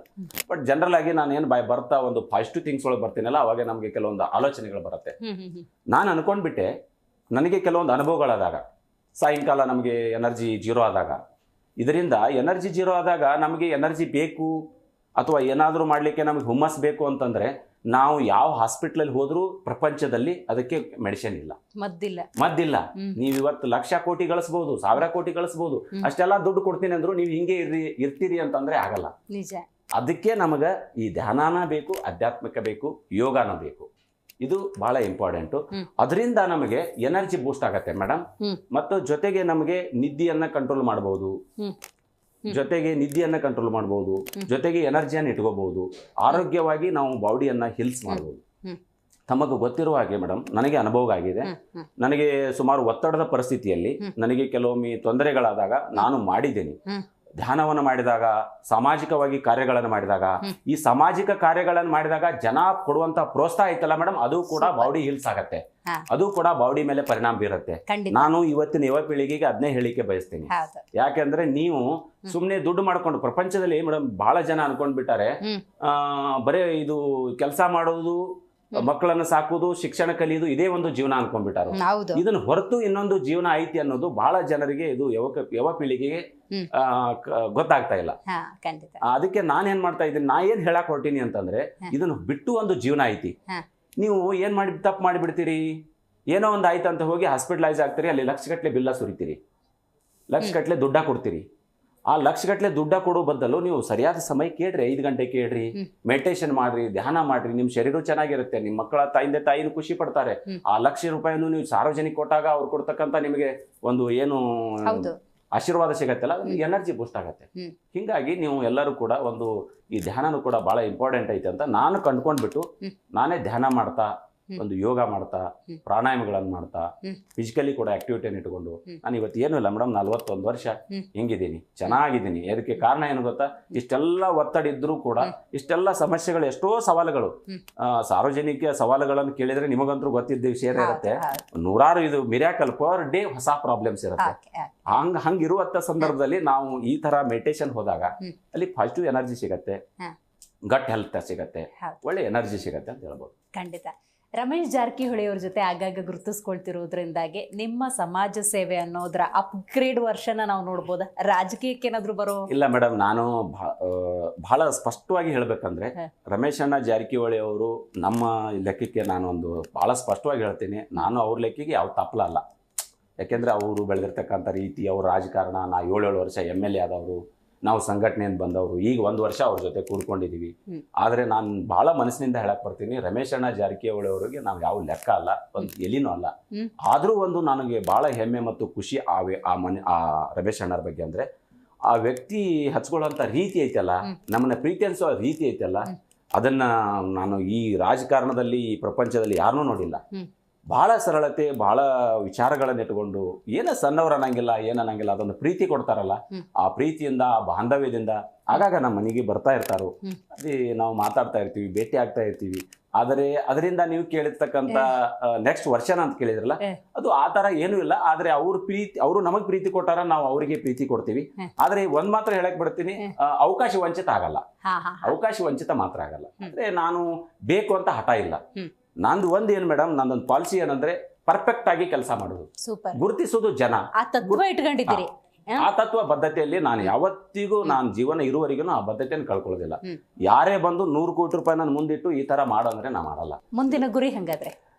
ಬಟ್ ಜನರಲ್ ಆಗಿ ನಾನು ಏನು ಬರ್ತಾ ಒಂದು ಪಾಸಿಟಿವ್ ಥಿಂಗ್ಸ್ ಒಳಗೆ ಬರ್ತೀನಲ್ಲ, ಅವಾಗ ನಮಗೆ ಕೆಲವೊಂದು ಆಲೋಚನೆಗಳು ಬರುತ್ತೆ. ನಾನು ಅನ್ಕೊಂಡ್ಬಿಟ್ಟೆ, ನನಗೆ ಕೆಲವೊಂದು ಅನುಭವಗಳಾದಾಗ, ಸಾಯಂಕಾಲ ನಮಗೆ ಎನರ್ಜಿ ಜೀರೋ ಆದಾಗ, ಇದರಿಂದ ಎನರ್ಜಿ ಜೀರೋ ಆದಾಗ ನಮಗೆ ಎನರ್ಜಿ ಬೇಕು ಅಥವಾ ಏನಾದರೂ ಮಾಡಲಿಕ್ಕೆ ನಮಗೆ ಹುಮ್ಮಸ್ ಬೇಕು ಅಂತಂದ್ರೆ ನಾವು ಯಾವ ಹಾಸ್ಪಿಟ್ಲಲ್ಲಿ ಹೋದ್ರೂ ಪ್ರಪಂಚದಲ್ಲಿ ಅದಕ್ಕೆ ಮೆಡಿಸಿನ್ ಇಲ್ಲ, ಮದ್ದಿಲ್ಲ. ನೀವು ಇವತ್ತು ಲಕ್ಷ ಕೋಟಿ ಗಳಿಸಬಹುದು, 1000 ಕೋಟಿ ಗಳಿಸಬಹುದು, ಅಷ್ಟೆಲ್ಲ ದುಡ್ಡು ಕೊಡ್ತೀನಿ ಅಂದ್ರು ನೀವು ಹಿಂಗೆ ಇರ್ತೀರಿ ಅಂತಂದ್ರೆ ಆಗಲ್ಲ. ಅದಕ್ಕೆ ನಮಗ ಈ ಧ್ಯಾನನ ಬೇಕು, ಆಧ್ಯಾತ್ಮಿಕ ಬೇಕು, ಯೋಗನ ಬೇಕು. ಇದು ಬಹಳ ಇಂಪಾರ್ಟೆಂಟ್. ಅದರಿಂದ ನಮಗೆ ಎನರ್ಜಿ ಬೂಸ್ಟ್ ಆಗತ್ತೆ ಮೇಡಮ್. ಮತ್ತು ಜೊತೆಗೆ ನಮಗೆ ನಿದ್ದೆಯನ್ನ ಕಂಟ್ರೋಲ್ ಮಾಡಬಹುದು, ಜೊತೆಗೆ ಎನರ್ಜಿಯನ್ನು ಇಟ್ಕೋಬಹುದು, ಆರೋಗ್ಯವಾಗಿ ನಾವು ಬಾಡಿಯನ್ನ ಹಿಲ್ಸ್ ಮಾಡಬಹುದು. ತಮಗೆ ಗೊತ್ತಿರುವ ಹಾಗೆ ಮೇಡಮ್, ನನಗೆ ಅನುಭವ ಆಗಿದೆ. ನನಗೆ ಸುಮಾರು ಒತ್ತಡದ ಪರಿಸ್ಥಿತಿಯಲ್ಲಿ ನನಗೆ ಕೆಲವೊಮ್ಮೆ ತೊಂದರೆಗಳಾದಾಗ ನಾನು ಮಾಡಿದ್ದೇನೆ. ಧ್ಯಾನವನ್ನು ಮಾಡಿದಾಗ, ಸಾಮಾಜಿಕವಾಗಿ ಕಾರ್ಯಗಳನ್ನು ಮಾಡಿದಾಗ, ಈ ಸಾಮಾಜಿಕ ಕಾರ್ಯಗಳನ್ನು ಮಾಡಿದಾಗ ಜನ ಕೊಡುವಂತ ಪ್ರೋತ್ಸಾಹ ಐತಲ್ಲ ಮೇಡಮ್, ಅದು ಕೂಡ ಬಾಡಿ ಹಿಲ್ಸ್ ಆಗತ್ತೆ, ಅದು ಕೂಡ ಬಾಡಿ ಮೇಲೆ ಪರಿಣಾಮ ಬೀರುತ್ತೆ. ನಾನು ಇವತ್ತಿನ ಯುವ ಪೀಳಿಗೆಗೆ ಅದನ್ನೇ ಹೇಳಿಕೆ ಬಯಸ್ತೀನಿ. ಯಾಕೆಂದ್ರೆ ನೀವು ಸುಮ್ನೆ ದುಡ್ಡು ಮಾಡ್ಕೊಂಡು ಪ್ರಪಂಚದಲ್ಲಿ ಮೇಡಮ್ ಬಹಳ ಜನ ಅನ್ಕೊಂಡ್ಬಿಟ್ಟಾರೆ, ಬರೇ ಇದು ಕೆಲಸ ಮಾಡೋದು, ಮಕ್ಕಳನ್ನು ಸಾಕುವುದು, ಶಿಕ್ಷಣ ಕಲಿಯುವುದು ಇದೇ ಒಂದು ಜೀವನ ಅನ್ಕೊಂಡ್ಬಿಟ್ಟಾರು. ಇದನ್ನ ಹೊರತು ಇನ್ನೊಂದು ಜೀವನ ಐತಿ ಅನ್ನೋದು ಬಹಳ ಜನರಿಗೆ, ಇದು ಯುವ ಪೀಳಿಗೆಗೆ ಗೊತ್ತಾಗ್ತಾ ಇಲ್ಲ. ಅದಕ್ಕೆ ನಾನೇನ್ ಮಾಡ್ತಾ ಇದ್ದೀನಿ, ನಾ ಏನ್ ಹೇಳಕ್ ಹೊರಟೀನಿ ಅಂತಂದ್ರೆ, ಇದನ್ನು ಬಿಟ್ಟು ಒಂದು ಜೀವನ ಐತಿ. ನೀವು ಏನ್ ತಪ್ಪು ಮಾಡಿಬಿಡ್ತೀರಿ, ಏನೋ ಒಂದು ಆಯ್ತು ಅಂತ ಹೋಗಿ ಹಾಸ್ಪಿಟಲೈಸ್ ಆಗ್ತೀರಿ, ಅಲ್ಲಿ ಲಕ್ಷಗಟ್ಟಲೆ ಬಿಲ್ಲ ಸುರಿತೀರಿ, ಲಕ್ಷಗಟ್ಟಲೆ ದುಡ್ಡ ಕೊಡ್ತೀರಿ. ಆ ಲಕ್ಷಗಟ್ಟಲೆ ದುಡ್ಡ ಕೊಡೋ ಬದಲು ನೀವು ಸರಿಯಾದ ಸಮಯ ಕೇಳ್ರಿ, 5 ಗಂಟೆ ಕೇಳ್ರಿ, ಮೆಡಿಟೇಷನ್ ಮಾಡ್ರಿ, ಧ್ಯಾನ ಮಾಡ್ರಿ, ನಿಮ್ ಶರೀರ ಚೆನ್ನಾಗಿರುತ್ತೆ, ನಿಮ್ ಮಕ್ಕಳ ತಾಯಿನೂ ಖುಷಿ ಪಡ್ತಾರೆ. ಆ ₹1,00,000 ನೀವು ಸಾರ್ವಜನಿಕ ಕೊಟ್ಟಾಗ ಅವ್ರು ಕೊಡ್ತಕ್ಕಂತ ನಿಮಗೆ ಒಂದು ಏನು ಆಶೀರ್ವಾದ ಸಿಗತ್ತಲ್ಲ, ಎನರ್ಜಿ ಬೂಸ್ಟ್ ಆಗತ್ತೆ. ಹಿಂಗಾಗಿ ನೀವು ಎಲ್ಲರೂ ಕೂಡ ಒಂದು ಈ ಧ್ಯಾನನೂ ಕೂಡ ಬಹಳ ಇಂಪಾರ್ಟೆಂಟ್ ಐತೆ ಅಂತ ನಾನು ಕಂಡ್ಕೊಂಡ್ಬಿಟ್ಟು ನಾನೇ ಧ್ಯಾನ ಮಾಡ್ತಾ, ಒಂದು ಯೋಗ ಮಾಡ್ತಾ, ಪ್ರಾಣಾಯಾಮಗಳನ್ನು ಮಾಡ್ತಾ, ಫಿಸಿಕಲಿ ಕೂಡ ಆಕ್ಟಿವಿಟಿಯನ್ನು ಇಟ್ಕೊಂಡು ನಾನು ಇವತ್ತು ಏನೂ ಇಲ್ಲ ಮೇಡಮ್, 41 ವರ್ಷ ಹಿಂಗಿದ್ದೀನಿ, ಚೆನ್ನಾಗಿದ್ದೀನಿ. ಅದಕ್ಕೆ ಕಾರಣ ಏನು ಗೊತ್ತಾ, ಇಷ್ಟೆಲ್ಲ ಒತ್ತಡ ಇದ್ರೂ ಕೂಡ, ಇಷ್ಟೆಲ್ಲ ಸಮಸ್ಯೆಗಳು, ಎಷ್ಟೋ ಸವಾಲುಗಳು, ಸಾರ್ವಜನಿಕ ಸವಾಲುಗಳನ್ನು ಕೇಳಿದ್ರೆ ನಿಮಗಂತೂ ಗೊತ್ತಿದ್ದ ವಿಷಯ ಇರುತ್ತೆ. ನೂರಾರು ಇದು ಮಿರಾಕಲ್ ಪರ್ ಡೇ ಹೊಸ ಪ್ರಾಬ್ಲಮ್ಸ್ ಇರುತ್ತೆ. ಹಂಗಿರುವಂತ ಸಂದರ್ಭದಲ್ಲಿ ನಾವು ಈ ತರ ಮೆಡಿಟೇಷನ್ ಹೋದಾಗ ಅಲ್ಲಿ ಪಾಸಿಟಿವ್ ಎನರ್ಜಿ ಸಿಗತ್ತೆ, ಗಟ್ ಹೆಲ್ತ್ ಸಿಗತ್ತೆ, ಒಳ್ಳೆ ಎನರ್ಜಿ ಸಿಗತ್ತೆ ಅಂತ ಹೇಳ್ಬೋದು. ಖಂಡಿತ. ರಮೇಶ್ ಜಾರಕಿಹೊಳಿ ಅವ್ರ ಜೊತೆ ಆಗಾಗ ಗುರುತಿಸ್ಕೊಳ್ತಿರೋದ್ರಿಂದಾಗಿ ನಿಮ್ಮ ಸಮಾಜ ಸೇವೆ ಅನ್ನೋದ್ರ ಅಪ್ಗ್ರೇಡ್ ವರ್ಷನ ನಾವು ನೋಡ್ಬೋದಾ? ರಾಜಕೀಯಕ್ಕೆ ಏನಾದ್ರು ಬರೋ? ಇಲ್ಲ ಮೇಡಮ್, ನಾನು ಬಹಳ ಸ್ಪಷ್ಟವಾಗಿ ಹೇಳ್ಬೇಕಂದ್ರೆ, ರಮೇಶ್ ಅಣ್ಣ ಜಾರಕಿಹೊಳಿ ಅವರು ನಮ್ಮ ಲೆಕ್ಕಕ್ಕೆ ನಾನು ಒಂದು ಬಹಳ ಸ್ಪಷ್ಟವಾಗಿ ಹೇಳ್ತೀನಿ, ನಾನು ಅವ್ರ ಲೆಕ್ಕಿಗೆ ಯಾವ ತಪ್ಪಲಲ್ಲ. ಯಾಕೆಂದ್ರೆ ಅವರು ಬೆಳೆದಿರ್ತಕ್ಕಂಥ ರೀತಿ, ಅವ್ರ ರಾಜಕಾರಣ, ನಾ 7 ವರ್ಷ MLA ಆದವರು, ನಾವು ಸಂಘಟನೆಯಿಂದ ಬಂದವರು, ಈಗ 1 ವರ್ಷ ಅವ್ರ ಜೊತೆ ಕೂಡ್ಕೊಂಡಿದ್ದೀವಿ. ಆದರೆ ನಾನು ಭಾಳ ಮನಸ್ಸಿನಿಂದ ಹೇಳಕ್ ಬರ್ತೀನಿ, ರಮೇಶ್ ಅಣ್ಣ ಜಾರಕಿಹೊಳಿ ಅವರಿಗೆ ನಾವು ಯಾವ ಲೆಕ್ಕ ಅಲ್ಲ, ಒಂದು ಎಲಿನೂ ಅಲ್ಲ. ಆದರೂ ಒಂದು ನನಗೆ ಭಾಳ ಹೆಮ್ಮೆ ಮತ್ತು ಖುಷಿ ಆ ರಮೇಶ್ ಅಣ್ಣರ ಬಗ್ಗೆ. ಅಂದರೆ ಆ ವ್ಯಕ್ತಿ ಹಚ್ಕೊಳ್ಳೋಂಥ ರೀತಿ ಐತಲ್ಲ, ನಮ್ಮನ್ನ ಪ್ರೀತಿ ಅನ್ಸೋ ರೀತಿ ಐತಲ್ಲ, ಅದನ್ನ ನಾನು ಈ ರಾಜಕಾರಣದಲ್ಲಿ, ಈ ಪ್ರಪಂಚದಲ್ಲಿ ಯಾರನ್ನೂ ನೋಡಿಲ್ಲ. ಬಹಳ ಸರಳತೆ, ಬಹಳ ವಿಚಾರಗಳನ್ನ ಇಟ್ಕೊಂಡು, ಸಣ್ಣವ್ರು ಅನ್ನಂಗಿಲ್ಲ, ಏನನ್ನಂಗಿಲ್ಲ, ಅದೊಂದು ಪ್ರೀತಿ ಕೊಡ್ತಾರಲ್ಲ, ಆ ಪ್ರೀತಿಯಿಂದ, ಆ ಬಾಂಧವ್ಯದಿಂದ ಆಗಾಗ ನಮ್ಮ ಮನೆಗೆ ಬರ್ತಾ ಇರ್ತಾರೋ, ಅದೇ ನಾವು ಮಾತಾಡ್ತಾ ಇರ್ತೀವಿ, ಭೇಟಿ ಆಗ್ತಾ ಇರ್ತೀವಿ. ಆದರೆ ಅದರಿಂದ ನೀವು ಕೇಳಿರ್ತಕ್ಕಂಥ ನೆಕ್ಸ್ಟ್ ವರ್ಷನ ಅಂತ ಕೇಳಿದ್ರಲ್ಲ, ಅದು ಆ ತರ ಏನೂ ಇಲ್ಲ. ಆದ್ರೆ ಅವರು ನಮಗ್ ಪ್ರೀತಿ ಕೊಟ್ಟಾರ, ನಾವು ಅವರಿಗೆ ಪ್ರೀತಿ ಕೊಡ್ತೀವಿ. ಆದ್ರೆ ಒಂದ್ ಮಾತ್ರ ಹೇಳಕ್ ಬಿಡ್ತೀನಿ, ಅವಕಾಶ ವಂಚಿತ ಆಗಲ್ಲ, ಅವಕಾಶ ವಂಚಿತ ಮಾತ್ರ ಆಗಲ್ಲ. ಅಂದ್ರೆ ನಾನು ಬೇಕು ಅಂತ ಹಠ ಇಲ್ಲ. ನಂದು ಒಂದ್ ಏನ್ ಮೇಡಮ್, ನಂದೊಂದು ಪಾಲಿಸಿ ಏನಂದ್ರೆ, ಪರ್ಫೆಕ್ಟ್ ಆಗಿ ಕೆಲಸ ಮಾಡೋದು, ಗುರುತಿಸೋದು ಜನ. ಆ ತತ್ವ ಬದ್ಧತೆಯಲ್ಲಿ ನಾನು ಯಾವತ್ತಿಗೂ, ನಾನು ಜೀವನ ಇರುವವರೆಗೂ ಆ ಬದ್ಧತೆಯನ್ನು ಕಳ್ಕೊಳ್ಳೋದಿಲ್ಲ. ಯಾರೇ ಬಂದು 100 ಕೋಟಿ ರೂಪಾಯಿ ನಾನು ಮುಂದಿಟ್ಟು ಈ ತರ ಮಾಡಂದ್ರೆ ನಾ ಮಾಡಲ್ಲ. ಮುಂದಿನ ಗುರಿ ಹಂಗಾದ್ರೆ?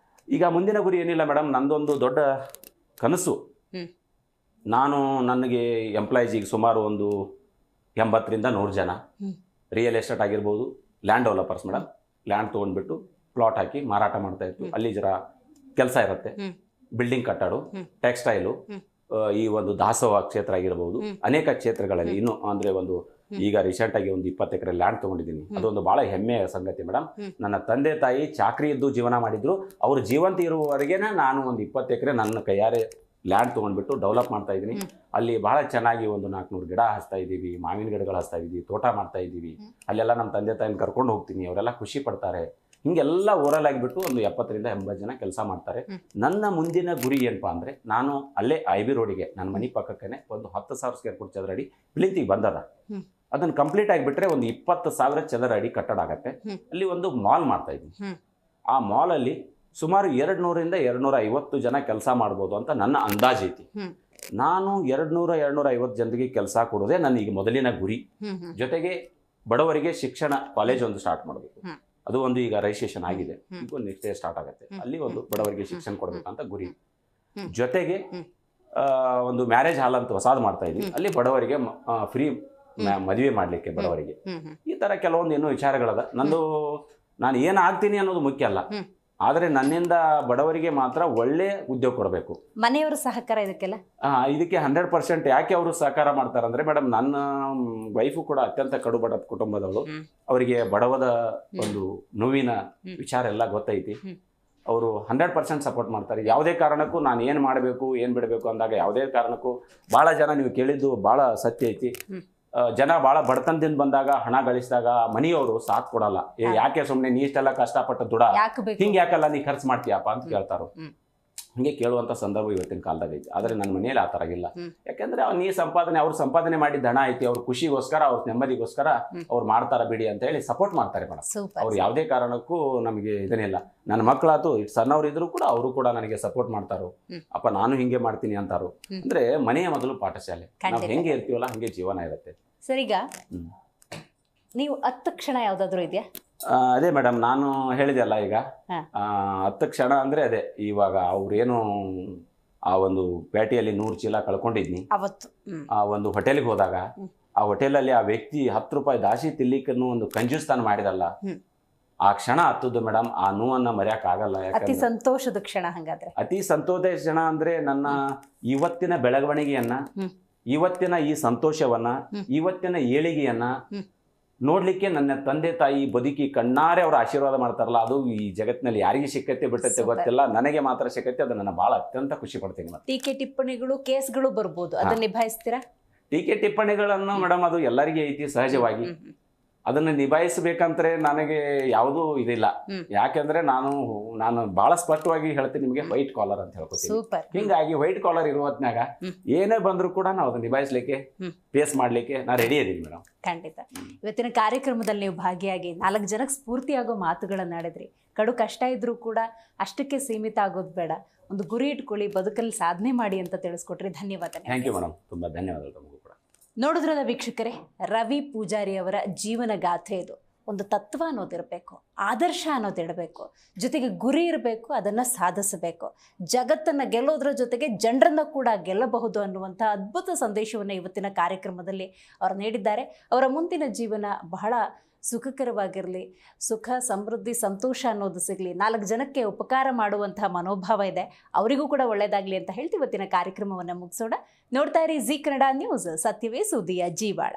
ಈಗ ಮುಂದಿನ ಗುರಿ ಏನಿಲ್ಲ ಮೇಡಮ್, ನಂದೊಂದು ದೊಡ್ಡ ಕನಸು. ನನಗೆ ಎಂಪ್ಲಾಯೀಸ್ ಈಗ ಸುಮಾರು ಒಂದು 80ರಿಂದ 100 ಜನ. ರಿಯಲ್ ಎಸ್ಟೇಟ್ ಆಗಿರ್ಬೋದು, ಲ್ಯಾಂಡ್ ಡೆವಲಪರ್ಸ್ ಮೇಡಮ್, ಲ್ಯಾಂಡ್ ತೊಗೊಂಡ್ಬಿಟ್ಟು ಪ್ಲಾಟ್ ಹಾಕಿ ಮಾರಾಟ ಮಾಡ್ತಾ ಇತ್ತು. ಅಲ್ಲಿ ಜರ ಕೆಲಸ ಇರುತ್ತೆ, ಬಿಲ್ಡಿಂಗ್ ಕಟ್ಟಡು, ಟೆಕ್ಸ್ಟೈಲು, ಈ ಒಂದು ದಾಸೋಹ ಕ್ಷೇತ್ರ ಆಗಿರ್ಬೋದು, ಅನೇಕ ಕ್ಷೇತ್ರಗಳಲ್ಲಿ ಇನ್ನು ಅಂದ್ರೆ ಒಂದು ಈಗ ರೀಸೆಂಟ್ ಆಗಿ ಒಂದು 20 ಎಕರೆ ಲ್ಯಾಂಡ್ ತಗೊಂಡಿದ್ದೀನಿ. ಅದೊಂದು ಬಹಳ ಹೆಮ್ಮೆಯ ಸಂಗತಿ ಮೇಡಮ್. ನನ್ನ ತಂದೆ ತಾಯಿ ಚಾಕ್ರಿ ಇದ್ದು ಜೀವನ ಮಾಡಿದ್ರು, ಅವರು ಜೀವಂತ ಇರುವವರೆಗೇನೆ ನಾನು ಒಂದು 20 ಎಕರೆ ನನ್ನ ಕೈಯಾರೆ ಲ್ಯಾಂಡ್ ತೊಗೊಂಡ್ಬಿಟ್ಟು ಡೆವಲಪ್ ಮಾಡ್ತಾ ಇದ್ದೀನಿ. ಅಲ್ಲಿ ಬಹಳ ಚೆನ್ನಾಗಿ ಒಂದು 400 ಗಿಡ ಹಚ್ತಾ ಇದ್ದೀವಿ, ಮಾವಿನ ಗಿಡಗಳು ಹಚ್ತಾ ಇದ್ದೀವಿ, ತೋಟ ಮಾಡ್ತಾ ಇದ್ದೀವಿ. ಅಲ್ಲೆಲ್ಲ ನಮ್ಮ ತಂದೆ ತಾಯಿನ ಕರ್ಕೊಂಡು ಹೋಗ್ತೀನಿ, ಅವರೆಲ್ಲ ಖುಷಿ ಪಡ್ತಾರೆ. ಹಿಂಗೆಲ್ಲ ಓರಲ್ ಆಗಿಬಿಟ್ಟು ಒಂದು 70ರಿಂದ 80 ಜನ ಕೆಲಸ ಮಾಡ್ತಾರೆ. ನನ್ನ ಮುಂದಿನ ಗುರಿ ಏನಪ್ಪಾ ಅಂದ್ರೆ, ನಾನು ಅಲ್ಲೇ IB ರೋಡಿಗೆ ನನ್ನ ಮನೆ ಪಕ್ಕಕ್ಕೇನೆ ಒಂದು 10,000 ಸ್ಕ್ವೇರ್ ಫೀಟ್ ಚದರ ಅಡಿ ಪ್ಲಿಂತಿಗೆ ಬಂದದ. ಅದನ್ನ ಕಂಪ್ಲೀಟ್ ಆಗಿಬಿಟ್ರೆ ಒಂದು 20,000 ಚದರ ಅಡಿ ಕಟ್ಟಡ ಆಗತ್ತೆ. ಅಲ್ಲಿ ಒಂದು ಮಾಲ್ ಮಾಡ್ತಾ ಇದ್ದೀನಿ. ಆ ಮಾಲ್ ಅಲ್ಲಿ ಸುಮಾರು 200ರಿಂದ 250 ಜನ ಕೆಲಸ ಮಾಡ್ಬೋದು ಅಂತ ನನ್ನ ಅಂದಾಜು ಐತಿ. ನಾನು 200-250 ಜನರಿಗೆ ಕೆಲಸ ಕೊಡೋದೇ ನನ್ನ ಈಗ ಮೊದಲಿನ ಗುರಿ. ಜೊತೆಗೆ ಬಡವರಿಗೆ ಶಿಕ್ಷಣ ಕಾಲೇಜ್ ಒಂದು ಸ್ಟಾರ್ಟ್ ಮಾಡಬೇಕು. ಅದು ಒಂದು ಈಗ ರಿಜಿಸ್ಟ್ರೇಷನ್ ಆಗಿದೆ, ಈಗ ನೆಕ್ಸ್ಟ್ ಡೇ ಸ್ಟಾರ್ಟ್ ಆಗುತ್ತೆ. ಅಲ್ಲಿ ಒಂದು ಬಡವರಿಗೆ ಶಿಕ್ಷಣ ಕೊಡ್ಬೇಕಂತ ಗುರಿ. ಜೊತೆಗೆ ಒಂದು ಮ್ಯಾರೇಜ್ ಹಾಲ್ ಅಂತ ಹೊಸಾದ್ ಮಾಡ್ತಾ ಇದೀವಿ, ಅಲ್ಲಿ ಬಡವರಿಗೆ ಫ್ರೀ ಮದುವೆ ಮಾಡ್ಲಿಕ್ಕೆ ಬಡವರಿಗೆ. ಈ ತರ ಕೆಲವೊಂದು ಇನ್ನೂ ವಿಚಾರಗಳದ. ನಾನು ಏನಾಗ್ತೀನಿ ಅನ್ನೋದು ಮುಖ್ಯ ಅಲ್ಲ, ಆದರೆ ನನ್ನಿಂದ ಬಡವರಿಗೆ ಮಾತ್ರ ಒಳ್ಳೆ ಉದ್ಯೋಗ ಕೊಡಬೇಕು. ಮನೆಯವರ ಸಹಕಾರ ಇದಕ್ಕೆಲ್ಲ ಇದಕ್ಕೆ 100% ಯಾಕೆ ಅವರು ಸಹಕಾರ ಮಾಡ್ತಾರಂದ್ರೆ, ಮೇಡಮ್ ನನ್ನ ವೈಫು ಕೂಡ ಅತ್ಯಂತ ಕಡುಬಡ ಕುಟುಂಬದವಳು. ಅವರಿಗೆ ಬಡವದ ಒಂದು ನೋವಿನ ವಿಚಾರ ಎಲ್ಲ ಗೊತ್ತೈತಿ. ಅವರು 100% ಸಪೋರ್ಟ್ ಮಾಡ್ತಾರೆ. ಯಾವುದೇ ಕಾರಣಕ್ಕೂ ನಾನು ಏನು ಮಾಡಬೇಕು ಏನು ಬಿಡಬೇಕು ಅಂದಾಗ ಯಾವುದೇ ಕಾರಣಕ್ಕೂ ಭಾಳ ಜನ ನೀವು ಕೇಳಿದ್ದು ಭಾಳ ಸತ್ಯ ಐತಿ. ಜನ ಭಾಳ ಬಡತನದಿಂದ ಬಂದಾಗ ಹಣ ಗಳಿಸಿದಾಗ ಮನೆಯವರು ಸಾಥ್ ಕೊಡಲ್ಲ. ಯಾಕೆ ಸುಮ್ಮನೆ ನೀ ಇಷ್ಟೆಲ್ಲ ಕಷ್ಟಪಟ್ಟು ದುಡ, ಹಿಂಗೆ ಯಾಕಲ್ಲ ನೀ ಖರ್ಚು ಮಾಡ್ತೀಯಪ್ಪ ಅಂತ ಕೇಳ್ತಾರೋ. ಹಿಂಗೆ ಕೇಳುವಂಥ ಸಂದರ್ಭ ಇವತ್ತಿನ ಕಾಲದಾಗ ಐತಿ. ಆದರೆ ನನ್ನ ಮನೆಯಲ್ಲಿ ಆ ಥರ ಇಲ್ಲ. ಯಾಕೆಂದ್ರೆ ಅವ್ರು ಸಂಪಾದನೆ ಮಾಡಿದ ಹಣ ಐತಿ, ಅವ್ರ ಖುಷಿಗೋಸ್ಕರ ಅವ್ರ ನೆಮ್ಮದಿಗೋಸ್ಕರ ಅವ್ರು ಮಾಡ್ತಾರ ಬಿಡಿ ಅಂತ ಹೇಳಿ ಸಪೋರ್ಟ್ ಮಾಡ್ತಾರೆ ಮೇಡಮ್. ಅವ್ರು ಯಾವುದೇ ಕಾರಣಕ್ಕೂ ನಮಗೆ ಇದನ್ನಿಲ್ಲ. ನನ್ನ ಮಕ್ಕಳಾತು ಸಣ್ಣವ್ರು ಇದ್ರು ಕೂಡ ಅವರು ಕೂಡ ನನಗೆ ಸಪೋರ್ಟ್ ಮಾಡ್ತಾರೋ. ಅಪ್ಪ ನಾನು ಹಿಂಗೆ ಮಾಡ್ತೀನಿ ಅಂತಾರೋ. ಅಂದ್ರೆ ಮನೆಯ ಮೊದಲು ಪಾಠಶಾಲೆ. ನಾವು ಹೆಂಗೆ ಇರ್ತೀವಲ್ಲ ಹಂಗೆ ಜೀವನ ಇರುತ್ತೆ. ಸರಿಗ ನೀವು 10 ಕ್ಷಣ ಯಾವ್ದಾದ್ರು ಇದೆಯಾ? ಅದೇ ಮೇಡಮ್ ನಾನು ಹೇಳಿದೆ ಅಲ್ಲ ಈಗ 10 ಕ್ಷಣ ಅಂದ್ರೆ ಅದೇ ಇವಾಗ ಅವ್ರೇನು ಆ ಒಂದು ಪೇಟೆಯಲ್ಲಿ 100 ಚೀಲ ಕಳ್ಕೊಂಡಿದ್ನಿ ಅವತ್ತು. ಆ ಒಂದು ಹೋಟೆಲ್ಗೆ ಹೋದಾಗ ಆ ಹೋಟೆಲಲ್ಲಿ ಆ ವ್ಯಕ್ತಿ 10 ರೂಪಾಯಿ ದಾಸಿ ತಿನ್ಲಿಕ್ಕನ್ನು ಒಂದು ಕಂಜೂಸ್ತಾನ ಮಾಡಿದಲ್ಲ, ಆ ಕ್ಷಣ ಹತ್ತದ್ದು ಮೇಡಮ್. ಆ ನೋವನ್ನ ಮರೆಯಕ್ ಆಗಲ್ಲ. ಅತಿ ಸಂತೋಷದ ಕ್ಷಣ. ಹಂಗಾದ್ರೆ ಅತಿ ಸಂತೋಷದ ಕ್ಷಣ ಅಂದ್ರೆ ನನ್ನ ಇವತ್ತಿನ ಬೆಳವಣಿಗೆಯನ್ನ, ಇವತ್ತಿನ ಈ ಸಂತೋಷವನ್ನ, ಇವತ್ತಿನ ಏಳಿಗೆಯನ್ನ ನೋಡ್ಲಿಕ್ಕೆ ನನ್ನ ತಂದೆ ತಾಯಿ ಬದುಕಿ ಕಣ್ಣಾರೆ ಅವರ ಆಶೀರ್ವಾದ ಮಾಡ್ತಾರಲ್ಲ, ಅದು ಈ ಜಗತ್ತಿನಲ್ಲಿ ಯಾರಿಗೆ ಸಿಕ್ಕತ್ತೆ ಬಿಟ್ಟತ್ತೆ ಗೊತ್ತಿಲ್ಲ, ನನಗೆ ಮಾತ್ರ ಸಿಕ್ಕತ್ತೆ. ಅದು ನನ್ನ ಬಹಳ ಅತ್ಯಂತ ಖುಷಿ ಪಡ್ತೀನಿ. ಟೀಕೆ ಟಿಪ್ಪಣಿಗಳು ಕೇಸ್ಗಳು ಬರ್ಬೋದು, ಅದನ್ನ ನಿಭಾಯಿಸ್ತೀರಾ? ಟೀಕೆ ಟಿಪ್ಪಣಿಗಳನ್ನು ಮೇಡಮ್ ಅದು ಎಲ್ಲರಿಗೆ ಐತಿ ಸಹಜವಾಗಿ. ಅದನ್ನ ನಿಭಾಯಿಸಬೇಕಂದ್ರೆ ನನಗೆ ಯಾವುದೂ ಇದಿಲ್ಲ. ಯಾಕೆಂದ್ರೆ ನಾನು ಬಹಳ ಸ್ಪಷ್ಟವಾಗಿ ಹೇಳ್ತೀನಿ ನಿಮಗೆ, ವೈಟ್ ಕಾಲರ್ ಅಂತ ಹೇಳ್ಕೊತೀನಿ. ಹಿಂಗಾಗಿ ವೈಟ್ ಕಾಲರ್ ಇರೋ ಹೊತ್ನಾಗ ಏನೇ ಬಂದ್ರು ಕೂಡ ನಾವು ಅದನ್ನ ನಿಭಾಯಿಸ್ಲಿಕ್ಕೆ, ಫೇಸ್ ಮಾಡ್ಲಿಕ್ಕೆ ನಾ ರೆಡಿ ಇದೀನಿ ಮೇಡಮ್. ಖಂಡಿತ. ಇವತ್ತಿನ ಕಾರ್ಯಕ್ರಮದಲ್ಲಿ ನೀವು ಭಾಗಿಯಾಗಿ 4 ಜನಕ್ಕೆ ಸ್ಫೂರ್ತಿಯಾಗೋ ಮಾತುಗಳನ್ನ ಆಡಿದ್ರಿ. ಕಡು ಕಷ್ಟ ಇದ್ರೂ ಕೂಡ ಅಷ್ಟಕ್ಕೆ ಸೀಮಿತ ಆಗೋದು ಬೇಡ, ಒಂದು ಗುರಿ ಇಟ್ಕೊಳ್ಳಿ, ಬದುಕಲ್ಲಿ ಸಾಧನೆ ಮಾಡಿ ಅಂತ ತಿಳಿಸ್ಕೊಟ್ರಿ. ಧನ್ಯವಾದ. ಥ್ಯಾಂಕ್ ಯು ಮೇಡಮ್, ತುಂಬಾ ಧನ್ಯವಾದಗಳು ತಮಗೂ ಕೂಡ. ನೋಡಿದ್ರಲ್ಲ ವೀಕ್ಷಕರೇ, ರವಿ ಪೂಜಾರಿ ಅವರ ಜೀವನ ಗಾಥೆ ಇದು. ಒಂದು ತತ್ವ ಅನ್ನೋದಿರಬೇಕು, ಆದರ್ಶ ಅನ್ನೋದಿರಬೇಕು, ಜೊತೆಗೆ ಗುರಿ ಇರಬೇಕು, ಅದನ್ನು ಸಾಧಿಸಬೇಕು. ಜಗತ್ತನ್ನು ಗೆಲ್ಲೋದ್ರ ಜೊತೆಗೆ ಜನರನ್ನು ಕೂಡ ಗೆಲ್ಲಬಹುದು ಅನ್ನುವಂಥ ಅದ್ಭುತ ಸಂದೇಶವನ್ನು ಇವತ್ತಿನ ಕಾರ್ಯಕ್ರಮದಲ್ಲಿ ಅವರು ನೀಡಿದ್ದಾರೆ. ಅವರ ಮುಂದಿನ ಜೀವನ ಬಹಳ ಸುಖಕರವಾಗಿರಲಿ, ಸುಖ ಸಮೃದ್ಧಿ ಸಂತೋಷ ಅನ್ನೋದು ಸಿಗಲಿ, 4 ಜನಕ್ಕೆ ಉಪಕಾರ ಮಾಡುವಂತಹ ಮನೋಭಾವ ಇದೆ, ಅವರಿಗೂ ಕೂಡ ಒಳ್ಳೆಯದಾಗಲಿ ಅಂತ ಹೇಳ್ತಿ ಇವತ್ತಿನ ಕಾರ್ಯಕ್ರಮವನ್ನು ಮುಗಿಸೋಣ. ನೋಡ್ತಾ ಇರಿ ಜಿ ಕನ್ನಡ ನ್ಯೂಸ್, ಸತ್ಯವೇ ಸುದ್ದಿಯ ಜೀವಾಳ.